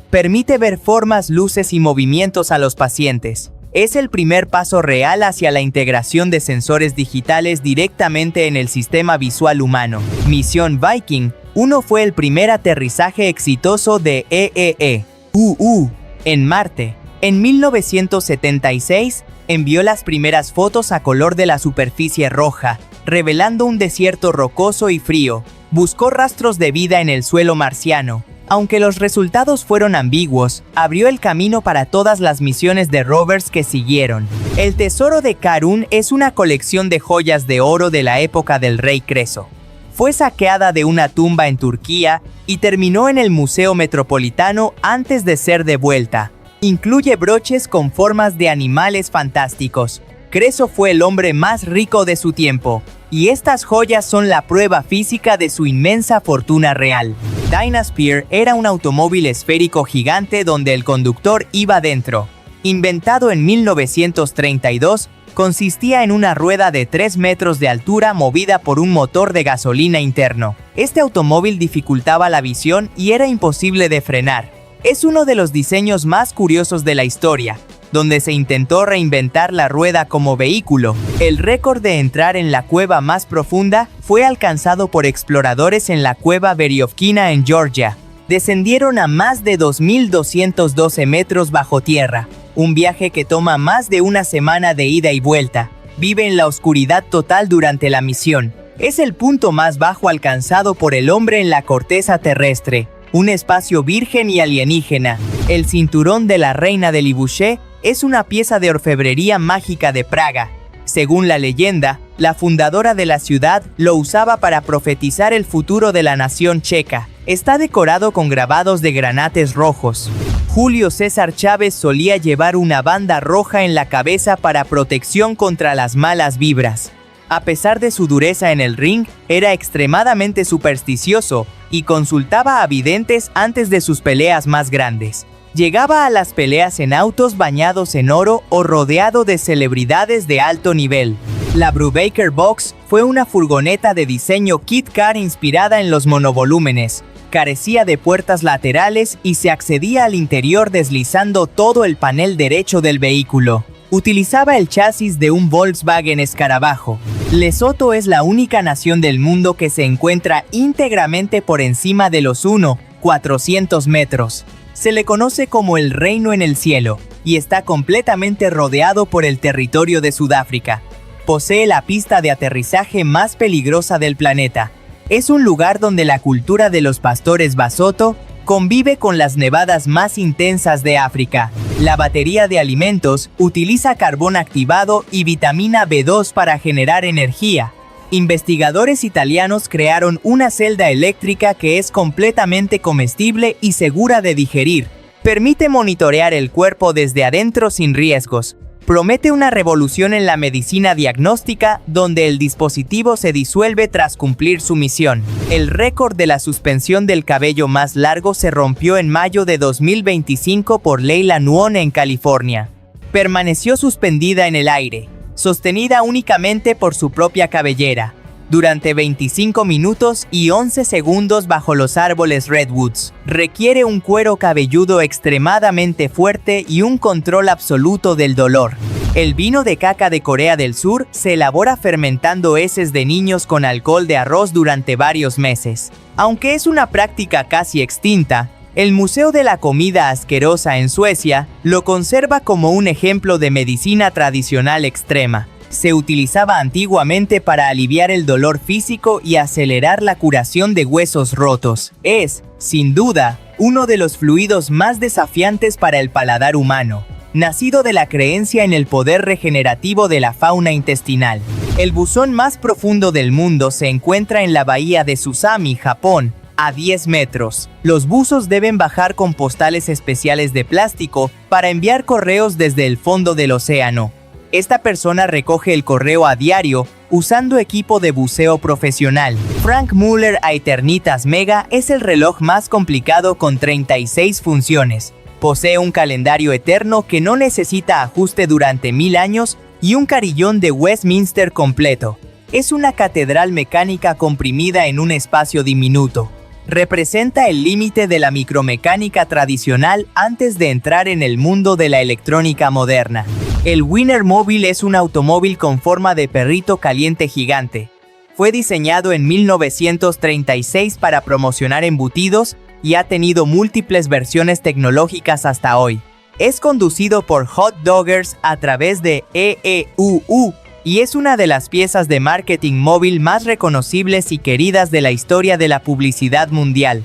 Permite ver formas, luces y movimientos a los pacientes. Es el primer paso real hacia la integración de sensores digitales directamente en el sistema visual humano. Misión Viking 1 fue el primer aterrizaje exitoso de EEE-UU en Marte. En 1976, envió las primeras fotos a color de la superficie roja, revelando un desierto rocoso y frío. Buscó rastros de vida en el suelo marciano, Aunque los resultados fueron ambiguos, abrió el camino para todas las misiones de rovers que siguieron. El tesoro de Karun es una colección de joyas de oro de la época del rey Creso. Fue saqueada de una tumba en Turquía y terminó en el Museo Metropolitano antes de ser devuelta. Incluye broches con formas de animales fantásticos. Creso fue el hombre más rico de su tiempo, y estas joyas son la prueba física de su inmensa fortuna real. Dynasphere era un automóvil esférico gigante donde el conductor iba dentro. Inventado en 1932, consistía en una rueda de 3 metros de altura movida por un motor de gasolina interno. Este automóvil dificultaba la visión y era imposible de frenar. Es uno de los diseños más curiosos de la historia, donde se intentó reinventar la rueda como vehículo. El récord de entrar en la cueva más profunda fue alcanzado por exploradores en la cueva Veriovkina en Georgia. Descendieron a más de 2.212 metros bajo tierra, un viaje que toma más de una semana de ida y vuelta. Vive en la oscuridad total durante la misión. Es el punto más bajo alcanzado por el hombre en la corteza terrestre, un espacio virgen y alienígena. El cinturón de la reina de Libouché es una pieza de orfebrería mágica de Praga. Según la leyenda, la fundadora de la ciudad lo usaba para profetizar el futuro de la nación checa. Está decorado con grabados de granates rojos. Julio César Chávez solía llevar una banda roja en la cabeza para protección contra las malas vibras. A pesar de su dureza en el ring, era extremadamente supersticioso y consultaba a videntes antes de sus peleas más grandes. Llegaba a las peleas en autos bañados en oro o rodeado de celebridades de alto nivel. La Brubaker Box fue una furgoneta de diseño Kit Kat inspirada en los monovolúmenes. Carecía de puertas laterales y se accedía al interior deslizando todo el panel derecho del vehículo. Utilizaba el chasis de un Volkswagen Escarabajo. Lesoto es la única nación del mundo que se encuentra íntegramente por encima de los 1,400 metros. Se le conoce como el Reino en el Cielo, y está completamente rodeado por el territorio de Sudáfrica. Posee la pista de aterrizaje más peligrosa del planeta. Es un lugar donde la cultura de los pastores Basotho convive con las nevadas más intensas de África. La batería de alimentos utiliza carbón activado y vitamina B2 para generar energía. Investigadores italianos crearon una celda eléctrica que es completamente comestible y segura de digerir. Permite monitorear el cuerpo desde adentro sin riesgos. Promete una revolución en la medicina diagnóstica donde el dispositivo se disuelve tras cumplir su misión. El récord de la suspensión del cabello más largo se rompió en mayo de 2025 por Leila Nuon en California. Permaneció suspendida en el aire, sostenida únicamente por su propia cabellera, durante 25 minutos y 11 segundos bajo los árboles redwoods. Requiere un cuero cabelludo extremadamente fuerte y un control absoluto del dolor. El vino de caca de Corea del Sur se elabora fermentando heces de niños con alcohol de arroz durante varios meses. Aunque es una práctica casi extinta, el Museo de la Comida Asquerosa en Suecia lo conserva como un ejemplo de medicina tradicional extrema. Se utilizaba antiguamente para aliviar el dolor físico y acelerar la curación de huesos rotos. Es, sin duda, uno de los fluidos más desafiantes para el paladar humano, nacido de la creencia en el poder regenerativo de la fauna intestinal. El buzón más profundo del mundo se encuentra en la bahía de Susami, Japón, a 10 metros. Los buzos deben bajar con postales especiales de plástico para enviar correos desde el fondo del océano. Esta persona recoge el correo a diario usando equipo de buceo profesional. Frank Muller Aeternitas Mega es el reloj más complicado con 36 funciones. Posee un calendario eterno que no necesita ajuste durante 1000 años y un carillón de Westminster completo. Es una catedral mecánica comprimida en un espacio diminuto. Representa el límite de la micromecánica tradicional antes de entrar en el mundo de la electrónica moderna. El Wienermobile es un automóvil con forma de perrito caliente gigante. Fue diseñado en 1936 para promocionar embutidos y ha tenido múltiples versiones tecnológicas hasta hoy. Es conducido por hot doggers a través de EEUU y es una de las piezas de marketing móvil más reconocibles y queridas de la historia de la publicidad mundial.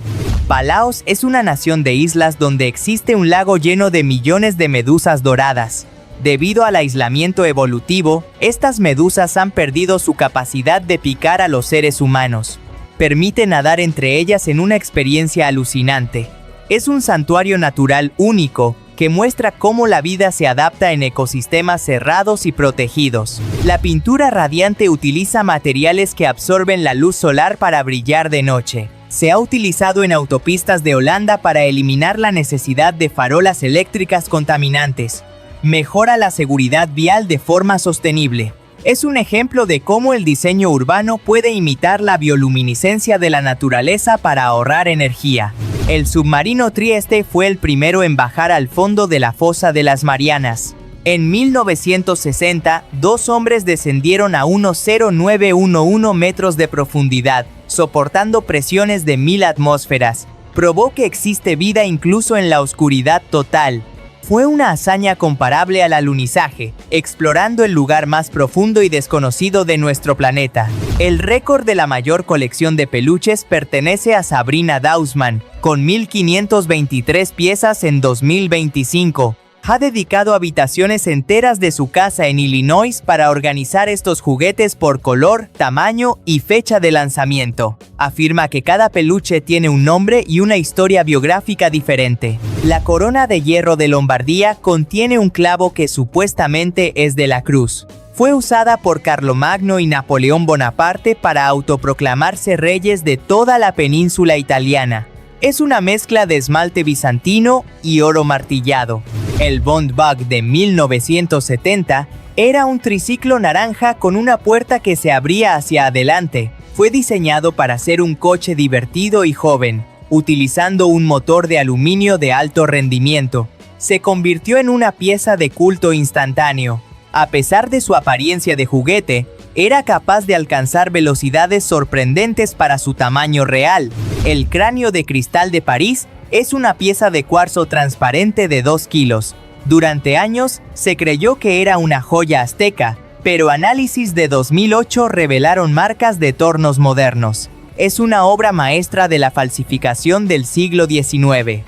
Palaos es una nación de islas donde existe un lago lleno de millones de medusas doradas. Debido al aislamiento evolutivo, estas medusas han perdido su capacidad de picar a los seres humanos. Permite nadar entre ellas en una experiencia alucinante. Es un santuario natural único que muestra cómo la vida se adapta en ecosistemas cerrados y protegidos. La pintura radiante utiliza materiales que absorben la luz solar para brillar de noche. Se ha utilizado en autopistas de Holanda para eliminar la necesidad de farolas eléctricas contaminantes. Mejora la seguridad vial de forma sostenible. Es un ejemplo de cómo el diseño urbano puede imitar la bioluminiscencia de la naturaleza para ahorrar energía. El submarino Trieste fue el primero en bajar al fondo de la fosa de las Marianas. En 1960, 2 hombres descendieron a unos 0,911 metros de profundidad, soportando presiones de 1000 atmósferas. Probó que existe vida incluso en la oscuridad total. Fue una hazaña comparable al alunizaje, explorando el lugar más profundo y desconocido de nuestro planeta. El récord de la mayor colección de peluches pertenece a Sabrina Dausman, con 1523 piezas en 2025. Ha dedicado habitaciones enteras de su casa en Illinois para organizar estos juguetes por color, tamaño y fecha de lanzamiento. Afirma que cada peluche tiene un nombre y una historia biográfica diferente. La corona de hierro de Lombardía contiene un clavo que supuestamente es de la cruz. Fue usada por Carlomagno y Napoleón Bonaparte para autoproclamarse reyes de toda la península italiana. Es una mezcla de esmalte bizantino y oro martillado. El Bondbug de 1970 era un triciclo naranja con una puerta que se abría hacia adelante. Fue diseñado para ser un coche divertido y joven, utilizando un motor de aluminio de alto rendimiento. Se convirtió en una pieza de culto instantáneo. A pesar de su apariencia de juguete, era capaz de alcanzar velocidades sorprendentes para su tamaño real. El cráneo de cristal de París es una pieza de cuarzo transparente de 2 kilos. Durante años, se creyó que era una joya azteca, pero análisis de 2008 revelaron marcas de tornos modernos. Es una obra maestra de la falsificación del siglo XIX.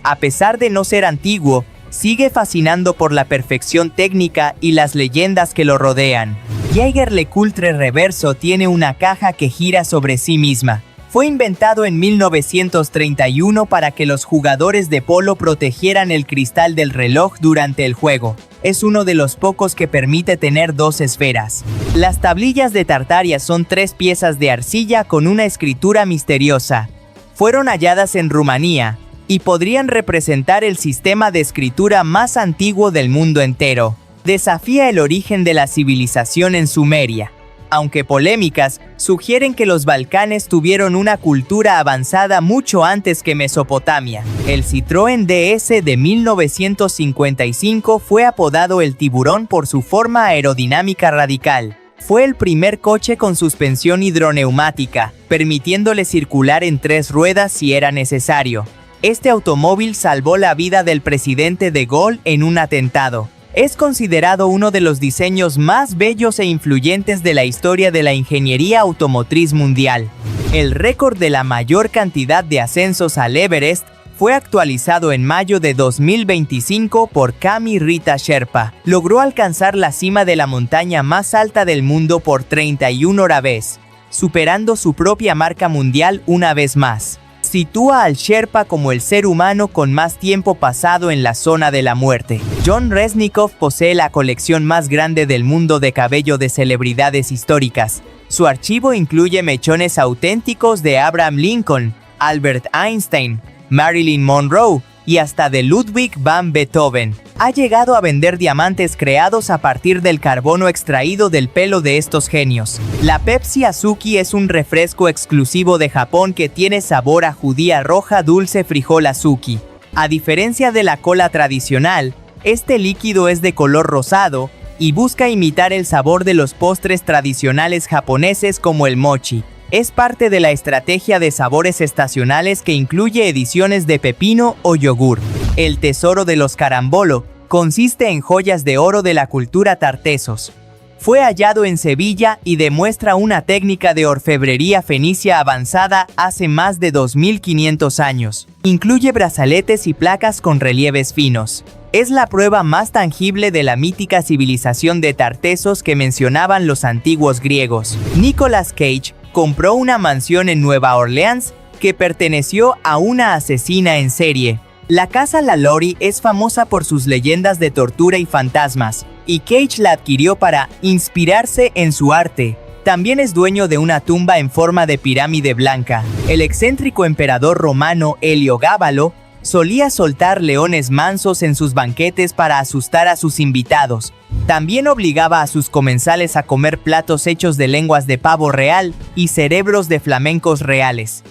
A pesar de no ser antiguo, sigue fascinando por la perfección técnica y las leyendas que lo rodean. Jaeger-LeCoultre Reverso tiene una caja que gira sobre sí misma. Fue inventado en 1931 para que los jugadores de polo protegieran el cristal del reloj durante el juego. Es uno de los pocos que permite tener 2 esferas. Las tablillas de Tartaria son 3 piezas de arcilla con una escritura misteriosa. Fueron halladas en Rumanía y podrían representar el sistema de escritura más antiguo del mundo entero. Desafía el origen de la civilización en Sumeria. Aunque polémicas, sugieren que los Balcanes tuvieron una cultura avanzada mucho antes que Mesopotamia. El Citroën DS de 1955 fue apodado el tiburón por su forma aerodinámica radical. Fue el primer coche con suspensión hidroneumática, permitiéndole circular en 3 ruedas si era necesario. Este automóvil salvó la vida del presidente de Gaulle en un atentado. Es considerado uno de los diseños más bellos e influyentes de la historia de la ingeniería automotriz mundial. El récord de la mayor cantidad de ascensos al Everest fue actualizado en mayo de 2025 por Kami Rita Sherpa. Logró alcanzar la cima de la montaña más alta del mundo por 31 horas, superando su propia marca mundial una vez más. Sitúa al Sherpa como el ser humano con más tiempo pasado en la zona de la muerte. John Resnicoff posee la colección más grande del mundo de cabello de celebridades históricas. Su archivo incluye mechones auténticos de Abraham Lincoln, Albert Einstein, Marilyn Monroe y hasta de Ludwig van Beethoven. Ha llegado a vender diamantes creados a partir del carbono extraído del pelo de estos genios. La Pepsi Azuki es un refresco exclusivo de Japón que tiene sabor a judía roja dulce frijol Azuki. A diferencia de la cola tradicional, este líquido es de color rosado y busca imitar el sabor de los postres tradicionales japoneses como el mochi. Es parte de la estrategia de sabores estacionales que incluye ediciones de pepino o yogur. El tesoro de los Carambolo consiste en joyas de oro de la cultura Tartessos. Fue hallado en Sevilla y demuestra una técnica de orfebrería fenicia avanzada hace más de 2500 años. Incluye brazaletes y placas con relieves finos. Es la prueba más tangible de la mítica civilización de Tartesos que mencionaban los antiguos griegos. Nicolas Cage compró una mansión en Nueva Orleans que perteneció a una asesina en serie. La casa LaLaurie es famosa por sus leyendas de tortura y fantasmas, y Cage la adquirió para inspirarse en su arte. También es dueño de una tumba en forma de pirámide blanca. El excéntrico emperador romano Heliogábalo solía soltar leones mansos en sus banquetes para asustar a sus invitados. También obligaba a sus comensales a comer platos hechos de lenguas de pavo real y cerebros de flamencos reales.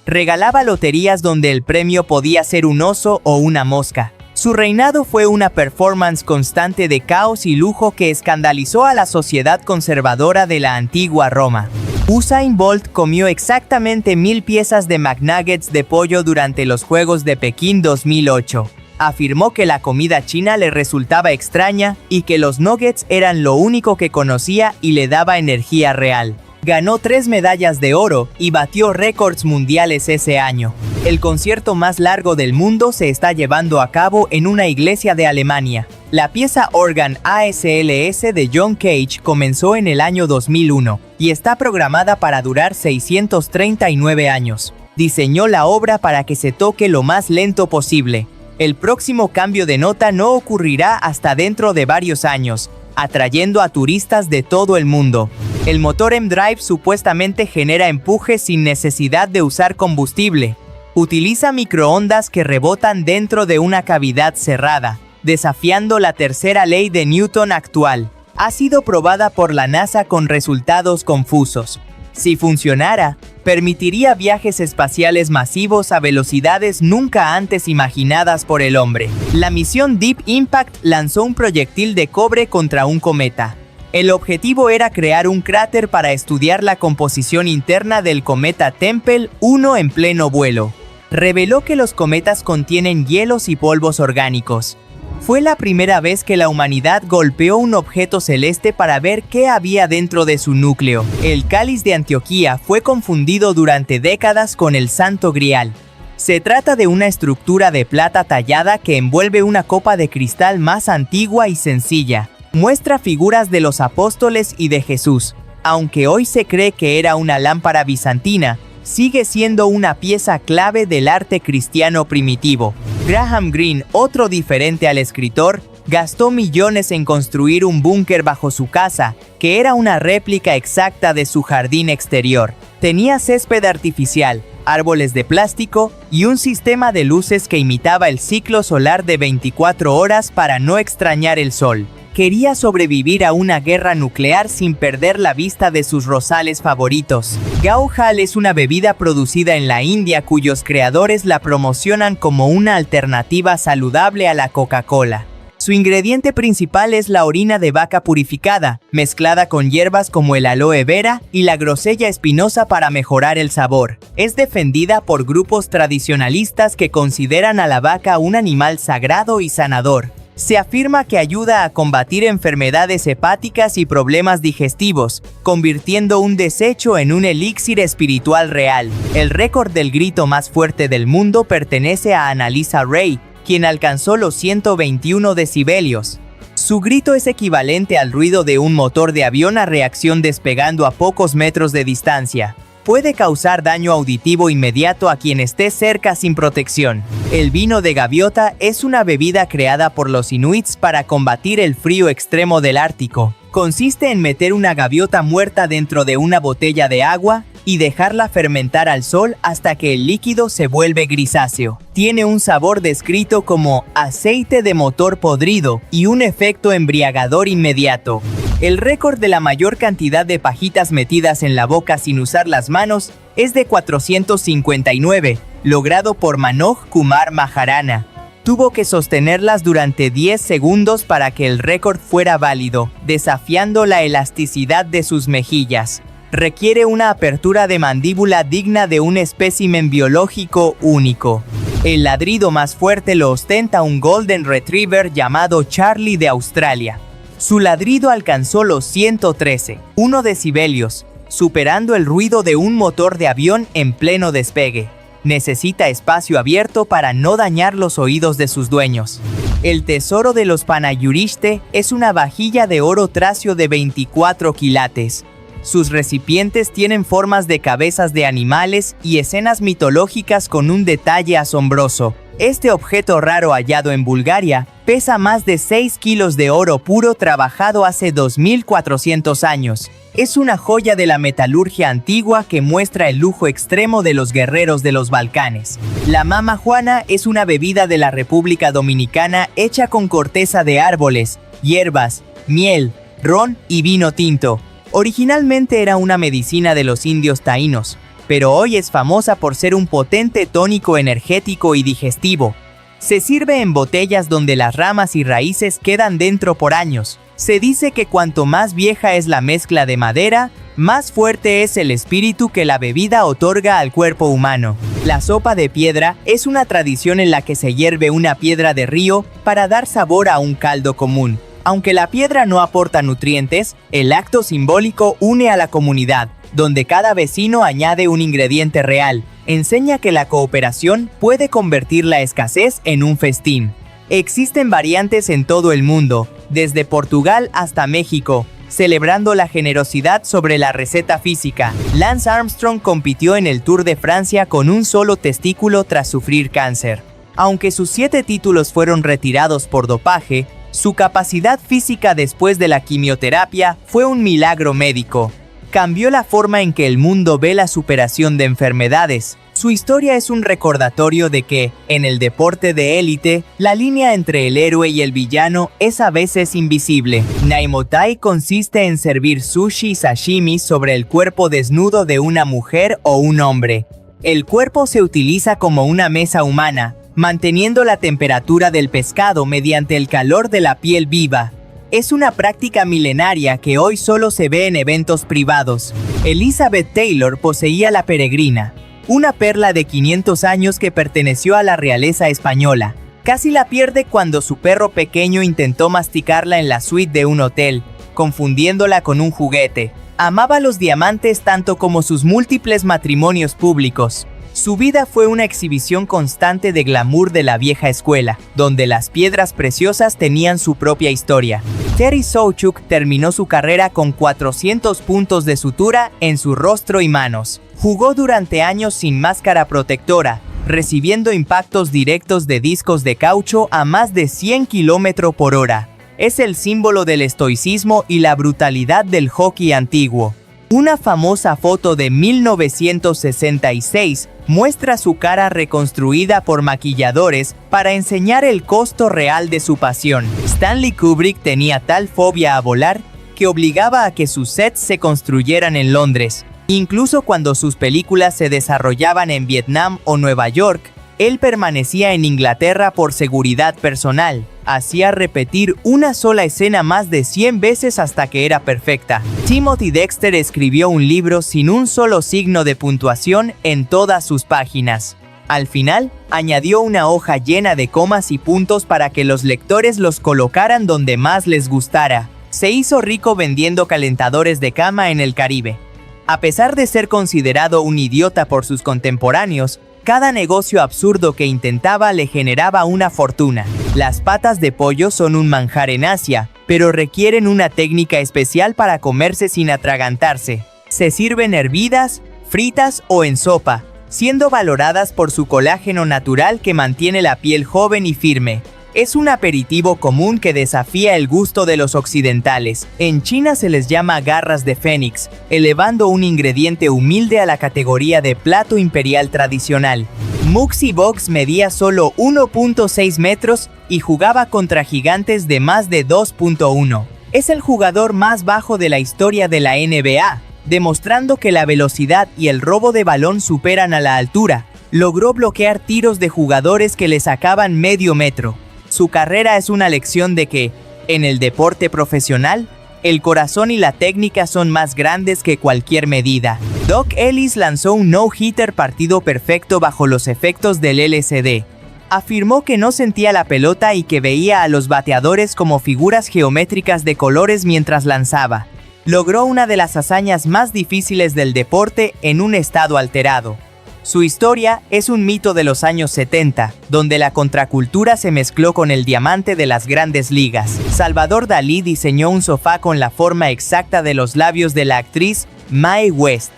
Regalaba loterías donde el premio podía ser un oso o una mosca. Su reinado fue una performance constante de caos y lujo que escandalizó a la sociedad conservadora de la antigua Roma. Usain Bolt comió exactamente 1000 piezas de McNuggets de pollo durante los Juegos de Pekín 2008. Afirmó que la comida china le resultaba extraña y que los nuggets eran lo único que conocía y le daba energía real. Ganó 3 medallas de oro y batió récords mundiales ese año. El concierto más largo del mundo se está llevando a cabo en una iglesia de Alemania. La pieza Organ ASLS de John Cage comenzó en el año 2001 y está programada para durar 639 años. Diseñó la obra para que se toque lo más lento posible. El próximo cambio de nota no ocurrirá hasta dentro de varios años, atrayendo a turistas de todo el mundo. El motor M-Drive supuestamente genera empuje sin necesidad de usar combustible. Utiliza microondas que rebotan dentro de una cavidad cerrada, desafiando la tercera ley de Newton actual. Ha sido probada por la NASA con resultados confusos. Si funcionara, permitiría viajes espaciales masivos a velocidades nunca antes imaginadas por el hombre. La misión Deep Impact lanzó un proyectil de cobre contra un cometa. El objetivo era crear un cráter para estudiar la composición interna del cometa Tempel 1 en pleno vuelo. Reveló que los cometas contienen hielos y polvos orgánicos. Fue la primera vez que la humanidad golpeó un objeto celeste para ver qué había dentro de su núcleo. El cáliz de Antioquía fue confundido durante décadas con el Santo Grial. Se trata de una estructura de plata tallada que envuelve una copa de cristal más antigua y sencilla. Muestra figuras de los apóstoles y de Jesús. Aunque hoy se cree que era una lámpara bizantina, sigue siendo una pieza clave del arte cristiano primitivo. Graham Greene, otro diferente al escritor, gastó millones en construir un búnker bajo su casa, que era una réplica exacta de su jardín exterior. Tenía césped artificial, árboles de plástico y un sistema de luces que imitaba el ciclo solar de 24 horas para no extrañar el sol. Quería sobrevivir a una guerra nuclear sin perder la vista de sus rosales favoritos. Gauhal es una bebida producida en la India cuyos creadores la promocionan como una alternativa saludable a la Coca-Cola. Su ingrediente principal es la orina de vaca purificada, mezclada con hierbas como el aloe vera y la grosella espinosa para mejorar el sabor. Es defendida por grupos tradicionalistas que consideran a la vaca un animal sagrado y sanador. Se afirma que ayuda a combatir enfermedades hepáticas y problemas digestivos, convirtiendo un desecho en un elixir espiritual real. El récord del grito más fuerte del mundo pertenece a Annalisa Ray, quien alcanzó los 121 decibelios. Su grito es equivalente al ruido de un motor de avión a reacción despegando a pocos metros de distancia. Puede causar daño auditivo inmediato a quien esté cerca sin protección. El vino de gaviota es una bebida creada por los inuits para combatir el frío extremo del Ártico. Consiste en meter una gaviota muerta dentro de una botella de agua y dejarla fermentar al sol hasta que el líquido se vuelve grisáceo. Tiene un sabor descrito como aceite de motor podrido y un efecto embriagador inmediato. El récord de la mayor cantidad de pajitas metidas en la boca sin usar las manos es de 459, logrado por Manoj Kumar Maharana. Tuvo que sostenerlas durante 10 segundos para que el récord fuera válido, desafiando la elasticidad de sus mejillas. Requiere una apertura de mandíbula digna de un espécimen biológico único. El ladrido más fuerte lo ostenta un Golden Retriever llamado Charlie de Australia. Su ladrido alcanzó los 113,1 decibelios, superando el ruido de un motor de avión en pleno despegue. Necesita espacio abierto para no dañar los oídos de sus dueños. El tesoro de los Panayuriste es una vajilla de oro tracio de 24 quilates. Sus recipientes tienen formas de cabezas de animales y escenas mitológicas con un detalle asombroso. Este objeto raro hallado en Bulgaria pesa más de 6 kilos de oro puro trabajado hace 2400 años. Es una joya de la metalurgia antigua que muestra el lujo extremo de los guerreros de los Balcanes. La Mama Juana es una bebida de la República Dominicana hecha con corteza de árboles, hierbas, miel, ron y vino tinto. Originalmente era una medicina de los indios taínos, pero hoy es famosa por ser un potente tónico energético y digestivo. Se sirve en botellas donde las ramas y raíces quedan dentro por años. Se dice que cuanto más vieja es la mezcla de madera, más fuerte es el espíritu que la bebida otorga al cuerpo humano. La sopa de piedra es una tradición en la que se hierve una piedra de río para dar sabor a un caldo común. Aunque la piedra no aporta nutrientes, el acto simbólico une a la comunidad, donde cada vecino añade un ingrediente real. Enseña que la cooperación puede convertir la escasez en un festín. Existen variantes en todo el mundo, desde Portugal hasta México, celebrando la generosidad sobre la receta física. Lance Armstrong compitió en el Tour de Francia con un solo testículo tras sufrir cáncer. Aunque sus 7 títulos fueron retirados por dopaje, su capacidad física después de la quimioterapia fue un milagro médico. Cambió la forma en que el mundo ve la superación de enfermedades. Su historia es un recordatorio de que, en el deporte de élite, la línea entre el héroe y el villano es a veces invisible. Naimotai consiste en servir sushi y sashimi sobre el cuerpo desnudo de una mujer o un hombre. El cuerpo se utiliza como una mesa humana, manteniendo la temperatura del pescado mediante el calor de la piel viva. Es una práctica milenaria que hoy solo se ve en eventos privados. Elizabeth Taylor poseía la peregrina, una perla de 500 años que perteneció a la realeza española. Casi la pierde cuando su perro pequeño intentó masticarla en la suite de un hotel, confundiéndola con un juguete. Amaba los diamantes tanto como sus múltiples matrimonios públicos. Su vida fue una exhibición constante de glamour de la vieja escuela, donde las piedras preciosas tenían su propia historia. Terry Sawchuk terminó su carrera con 400 puntos de sutura en su rostro y manos. Jugó durante años sin máscara protectora, recibiendo impactos directos de discos de caucho a más de 100 km por hora. Es el símbolo del estoicismo y la brutalidad del hockey antiguo. Una famosa foto de 1966 muestra su cara reconstruida por maquilladores para enseñar el costo real de su pasión. Stanley Kubrick tenía tal fobia a volar que obligaba a que sus sets se construyeran en Londres. Incluso cuando sus películas se desarrollaban en Vietnam o Nueva York, él permanecía en Inglaterra por seguridad personal. Hacía repetir una sola escena más de 100 veces hasta que era perfecta. Timothy Dexter escribió un libro sin un solo signo de puntuación en todas sus páginas. Al final, añadió una hoja llena de comas y puntos para que los lectores los colocaran donde más les gustara. Se hizo rico vendiendo calentadores de cama en el Caribe. A pesar de ser considerado un idiota por sus contemporáneos, cada negocio absurdo que intentaba le generaba una fortuna. Las patas de pollo son un manjar en Asia, pero requieren una técnica especial para comerse sin atragantarse. Se sirven hervidas, fritas o en sopa, siendo valoradas por su colágeno natural que mantiene la piel joven y firme. Es un aperitivo común que desafía el gusto de los occidentales. En China se les llama garras de fénix, elevando un ingrediente humilde a la categoría de plato imperial tradicional. Muggsy Bogues medía solo 1.6 metros y jugaba contra gigantes de más de 2.1. Es el jugador más bajo de la historia de la NBA, demostrando que la velocidad y el robo de balón superan a la altura. Logró bloquear tiros de jugadores que le sacaban medio metro. Su carrera es una lección de que, en el deporte profesional, el corazón y la técnica son más grandes que cualquier medida. Doc Ellis lanzó un no-hitter partido perfecto bajo los efectos del LSD. Afirmó que no sentía la pelota y que veía a los bateadores como figuras geométricas de colores mientras lanzaba. Logró una de las hazañas más difíciles del deporte en un estado alterado. Su historia es un mito de los años 70, donde la contracultura se mezcló con el diamante de las grandes ligas. Salvador Dalí diseñó un sofá con la forma exacta de los labios de la actriz Mae West.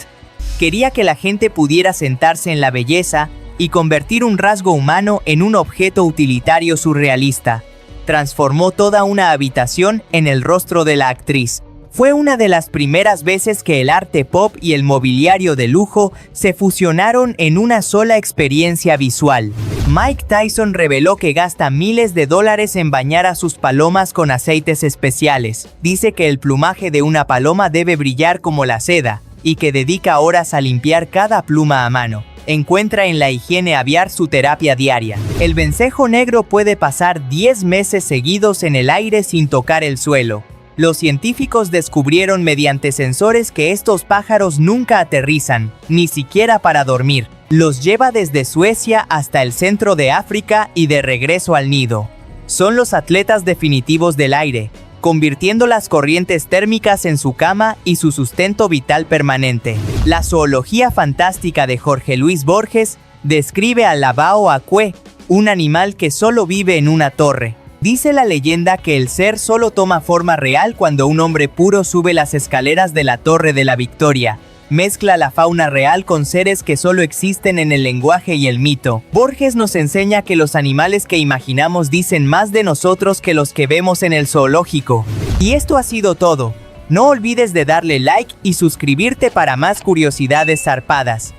Quería que la gente pudiera sentarse en la belleza y convertir un rasgo humano en un objeto utilitario surrealista. Transformó toda una habitación en el rostro de la actriz. Fue una de las primeras veces que el arte pop y el mobiliario de lujo se fusionaron en una sola experiencia visual. Mike Tyson reveló que gasta miles de dólares en bañar a sus palomas con aceites especiales. Dice que el plumaje de una paloma debe brillar como la seda, y que dedica horas a limpiar cada pluma a mano. Encuentra en la higiene aviar su terapia diaria. El vencejo negro puede pasar 10 meses seguidos en el aire sin tocar el suelo. Los científicos descubrieron mediante sensores que estos pájaros nunca aterrizan, ni siquiera para dormir. Los lleva desde Suecia hasta el centro de África y de regreso al nido. Son los atletas definitivos del aire, convirtiendo las corrientes térmicas en su cama y su sustento vital permanente. La zoología fantástica de Jorge Luis Borges describe al labao acue, un animal que solo vive en una torre. Dice la leyenda que el ser solo toma forma real cuando un hombre puro sube las escaleras de la Torre de la Victoria. Mezcla la fauna real con seres que solo existen en el lenguaje y el mito. Borges nos enseña que los animales que imaginamos dicen más de nosotros que los que vemos en el zoológico. Y esto ha sido todo. No olvides de darle like y suscribirte para más curiosidades zarpadas.